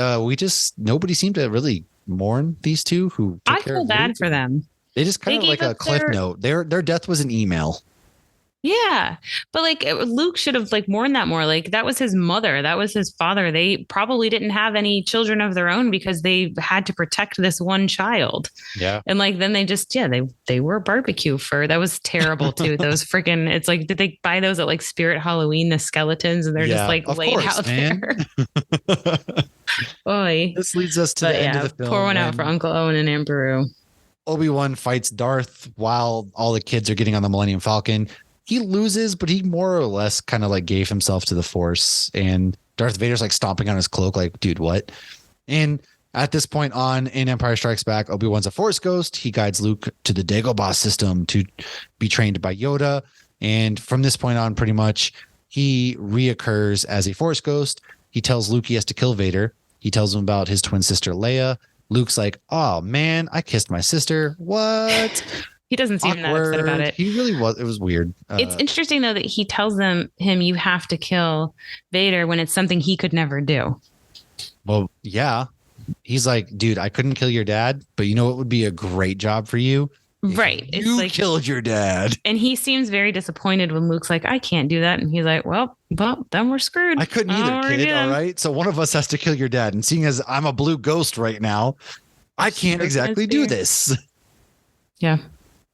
[SPEAKER 1] nobody seemed to really mourn these two who took
[SPEAKER 2] I
[SPEAKER 1] care
[SPEAKER 2] feel
[SPEAKER 1] of
[SPEAKER 2] bad
[SPEAKER 1] Luke.
[SPEAKER 2] for them.
[SPEAKER 1] They just kind of
[SPEAKER 2] They
[SPEAKER 1] like
[SPEAKER 2] gave
[SPEAKER 1] a
[SPEAKER 2] up
[SPEAKER 1] cliff note. Their death was an email.
[SPEAKER 2] Yeah. But like Luke should have like mourned that more. Like that was his mother. That was his father. They probably didn't have any children of their own because they had to protect this one child.
[SPEAKER 1] Yeah.
[SPEAKER 2] And like then they just, they were barbecue fur. That was terrible too. Those freaking, it's like, did they buy those at like Spirit Halloween, the skeletons, and they're just like laid out there? Oy.
[SPEAKER 1] This leads us to the end of the film.
[SPEAKER 2] Pour one out for Uncle Owen and Aunt Beru.
[SPEAKER 1] Obi-Wan fights Darth while all the kids are getting on the Millennium Falcon. He loses, but he more or less kind of like gave himself to the Force, and Darth Vader's like stomping on his cloak like, dude, what? And at this point on in Empire Strikes Back, Obi-Wan's a Force ghost. He guides Luke to the Dagobah system to be trained by Yoda. And from this point on, pretty much he reoccurs as a Force ghost. He tells Luke he has to kill Vader. He tells him about his twin sister, Leia. Luke's like, oh man, I kissed my sister. What?
[SPEAKER 2] He doesn't seem that upset about it.
[SPEAKER 1] He really was. It was weird.
[SPEAKER 2] It's interesting, though, that he tells him you have to kill Vader when it's something he could never do.
[SPEAKER 1] Well, yeah. He's like, dude, I couldn't kill your dad, but you know what would be a great job for you?
[SPEAKER 2] Right.
[SPEAKER 1] It's
[SPEAKER 2] You
[SPEAKER 1] like, killed your dad.
[SPEAKER 2] And he seems very disappointed when Luke's like, I can't do that. And he's like, well, then we're screwed.
[SPEAKER 1] I couldn't either, kid. All right. So one of us has to kill your dad. And seeing as I'm a blue ghost right now, I can't exactly do this.
[SPEAKER 2] Yeah.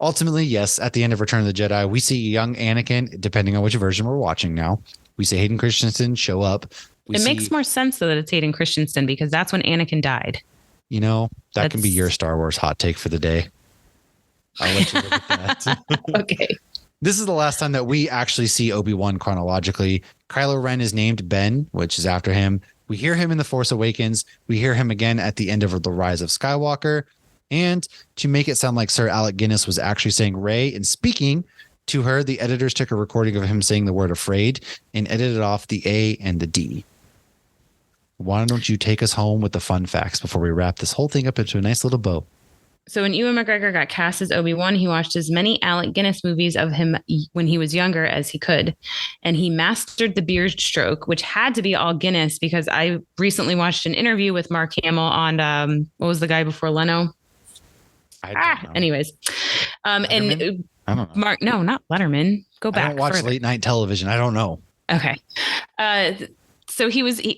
[SPEAKER 1] Ultimately, yes, at the end of Return of the Jedi, we see young Anakin, depending on which version we're watching now. We see Hayden Christensen show up.
[SPEAKER 2] It makes more sense, though, that it's Hayden Christensen, because that's when Anakin died.
[SPEAKER 1] You know, that can be your Star Wars hot take for the day. I'll let you look at that.
[SPEAKER 2] Okay.
[SPEAKER 1] This is the last time that we actually see Obi-Wan chronologically. Kylo Ren is named Ben, which is after him. We hear him in The Force Awakens. We hear him again at the end of The Rise of Skywalker. And to make it sound like Sir Alec Guinness was actually saying Rey and speaking to her, the editors took a recording of him saying the word afraid and edited off the A and the D. Why don't you take us home with the fun facts before we wrap this whole thing up into a nice little bow?
[SPEAKER 2] So when Ewan McGregor got cast as Obi-Wan, he watched as many Alec Guinness movies of him when he was younger as he could. And he mastered the beard stroke, which had to be all Guinness, because I recently watched an interview with Mark Hamill on, what was the guy before Leno? Anyways. And
[SPEAKER 1] I don't know.
[SPEAKER 2] Mark, no, not Letterman. Go back.
[SPEAKER 1] I don't watch late night television. I don't know.
[SPEAKER 2] Okay. So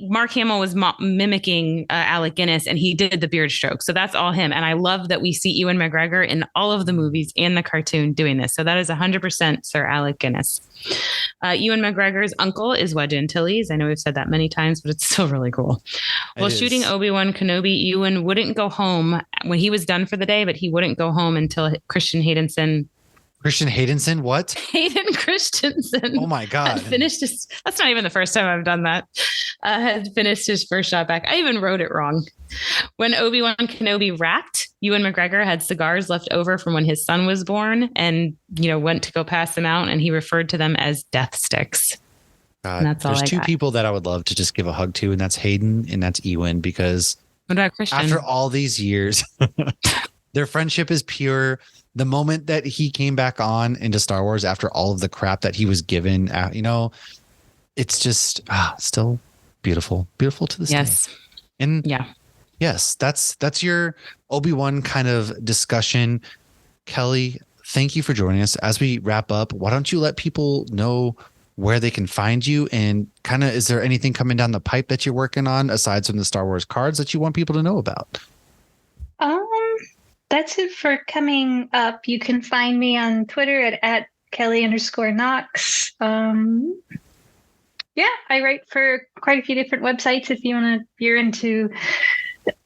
[SPEAKER 2] Mark Hamill was mimicking Alec Guinness, and he did the beard stroke. So that's all him. And I love that we see Ewan McGregor in all of the movies and the cartoon doing this. So that is 100% Sir Alec Guinness. Ewan McGregor's uncle is Wedge Antilles. I know we've said that many times, but it's still really cool. While shooting Obi-Wan Kenobi, Ewan wouldn't go home when he was done for the day, but he wouldn't go home until Christian Haydenson
[SPEAKER 1] Christian Haydenson, what?
[SPEAKER 2] Hayden Christensen.
[SPEAKER 1] Oh my God.
[SPEAKER 2] Finished his, that's not even the first time I've done that. Had finished his first shot back. I even wrote it wrong. When Obi-Wan Kenobi rapped, Ewan McGregor had cigars left over from when his son was born and, went to go pass them out. And he referred to them as death sticks.
[SPEAKER 1] God,
[SPEAKER 2] and that's all
[SPEAKER 1] there's two people that I would love to just give a hug to, and that's Hayden and that's Ewan, because
[SPEAKER 2] what about Christian?
[SPEAKER 1] After all these years, their friendship is pure. The moment that he came back on into Star Wars after all of the crap that he was given, it's just still beautiful to this day. And yes, that's your Obi-Wan kind of discussion. Kelly, thank you for joining us. As we wrap up, why don't you let people know where they can find you, and kind of, is there anything coming down the pipe that you're working on aside from the Star Wars cards that you want people to know about?
[SPEAKER 6] That's it for coming up. You can find me on Twitter at Kelly_Knox. I write for quite a few different websites. If you're into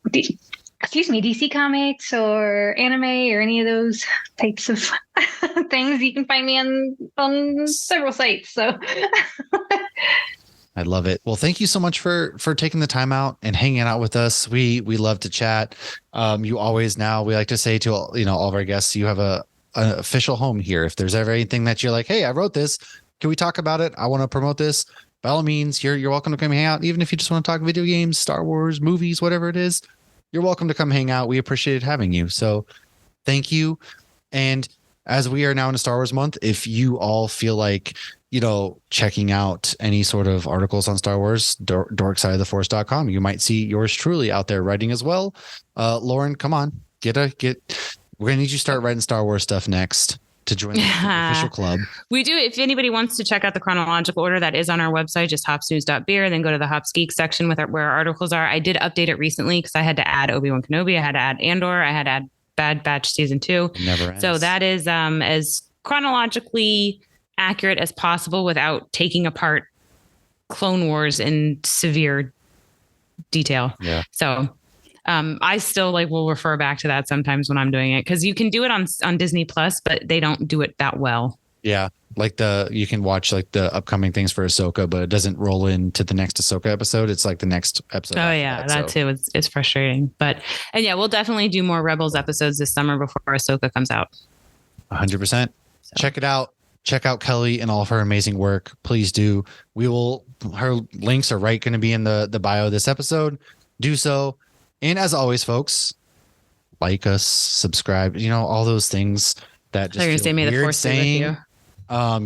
[SPEAKER 6] DC Comics or anime or any of those types of things, you can find me on several sites. So
[SPEAKER 1] I love it. Well, thank you so much for taking the time out and hanging out with us. We love to chat. You always, now we like to say to all of our guests, you have an official home here. If there's ever anything that you're like, hey, I wrote this, can we talk about it? I want to promote this. By all means, you're welcome to come hang out. Even if you just want to talk video games, Star Wars, movies, whatever it is, you're welcome to come hang out. We appreciate having you. So thank you. And as we are now in a Star Wars month, if you all feel like, checking out any sort of articles on Star Wars, dorksideoftheforce.com, you might see yours truly out there writing as well. Lauren, come on, we're going to need you to start writing Star Wars stuff next to join the official club.
[SPEAKER 2] We do. If anybody wants to check out the chronological order, that is on our website, just hopsnews.beer, then go to the Hops Geek section where our articles are. I did update it recently because I had to add Obi-Wan Kenobi. I had to add Andor. I had to add Bad Batch season 2.
[SPEAKER 1] Never ends.
[SPEAKER 2] So that is as chronologically accurate as possible without taking apart Clone Wars in severe detail. Yeah. So I still will refer back to that sometimes when I'm doing it, because you can do it on Disney Plus, but they don't do it that well.
[SPEAKER 1] Yeah. You can watch the upcoming things for Ahsoka, but it doesn't roll into the next Ahsoka episode. It's the next episode.
[SPEAKER 2] Oh yeah. That too. It's frustrating, we'll definitely do more Rebels episodes this summer before Ahsoka comes out.
[SPEAKER 1] 100%. So. Check it out. Check out Kelly and all of her amazing work. Please do. Her links are going to be in the bio of this episode. Do so. And as always, folks, like us, subscribe, all those things that just feel
[SPEAKER 2] may the
[SPEAKER 1] weird
[SPEAKER 2] force
[SPEAKER 1] saying,
[SPEAKER 2] be with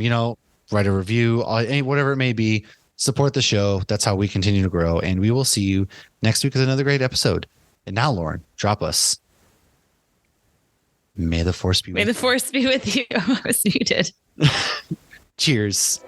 [SPEAKER 1] you. Write a review, whatever it may be, support the show. That's how we continue to grow. And we will see you next week with another great episode. And now, Lauren, drop us. May the force be with you.
[SPEAKER 2] May the force be with you. I was muted.
[SPEAKER 1] Cheers.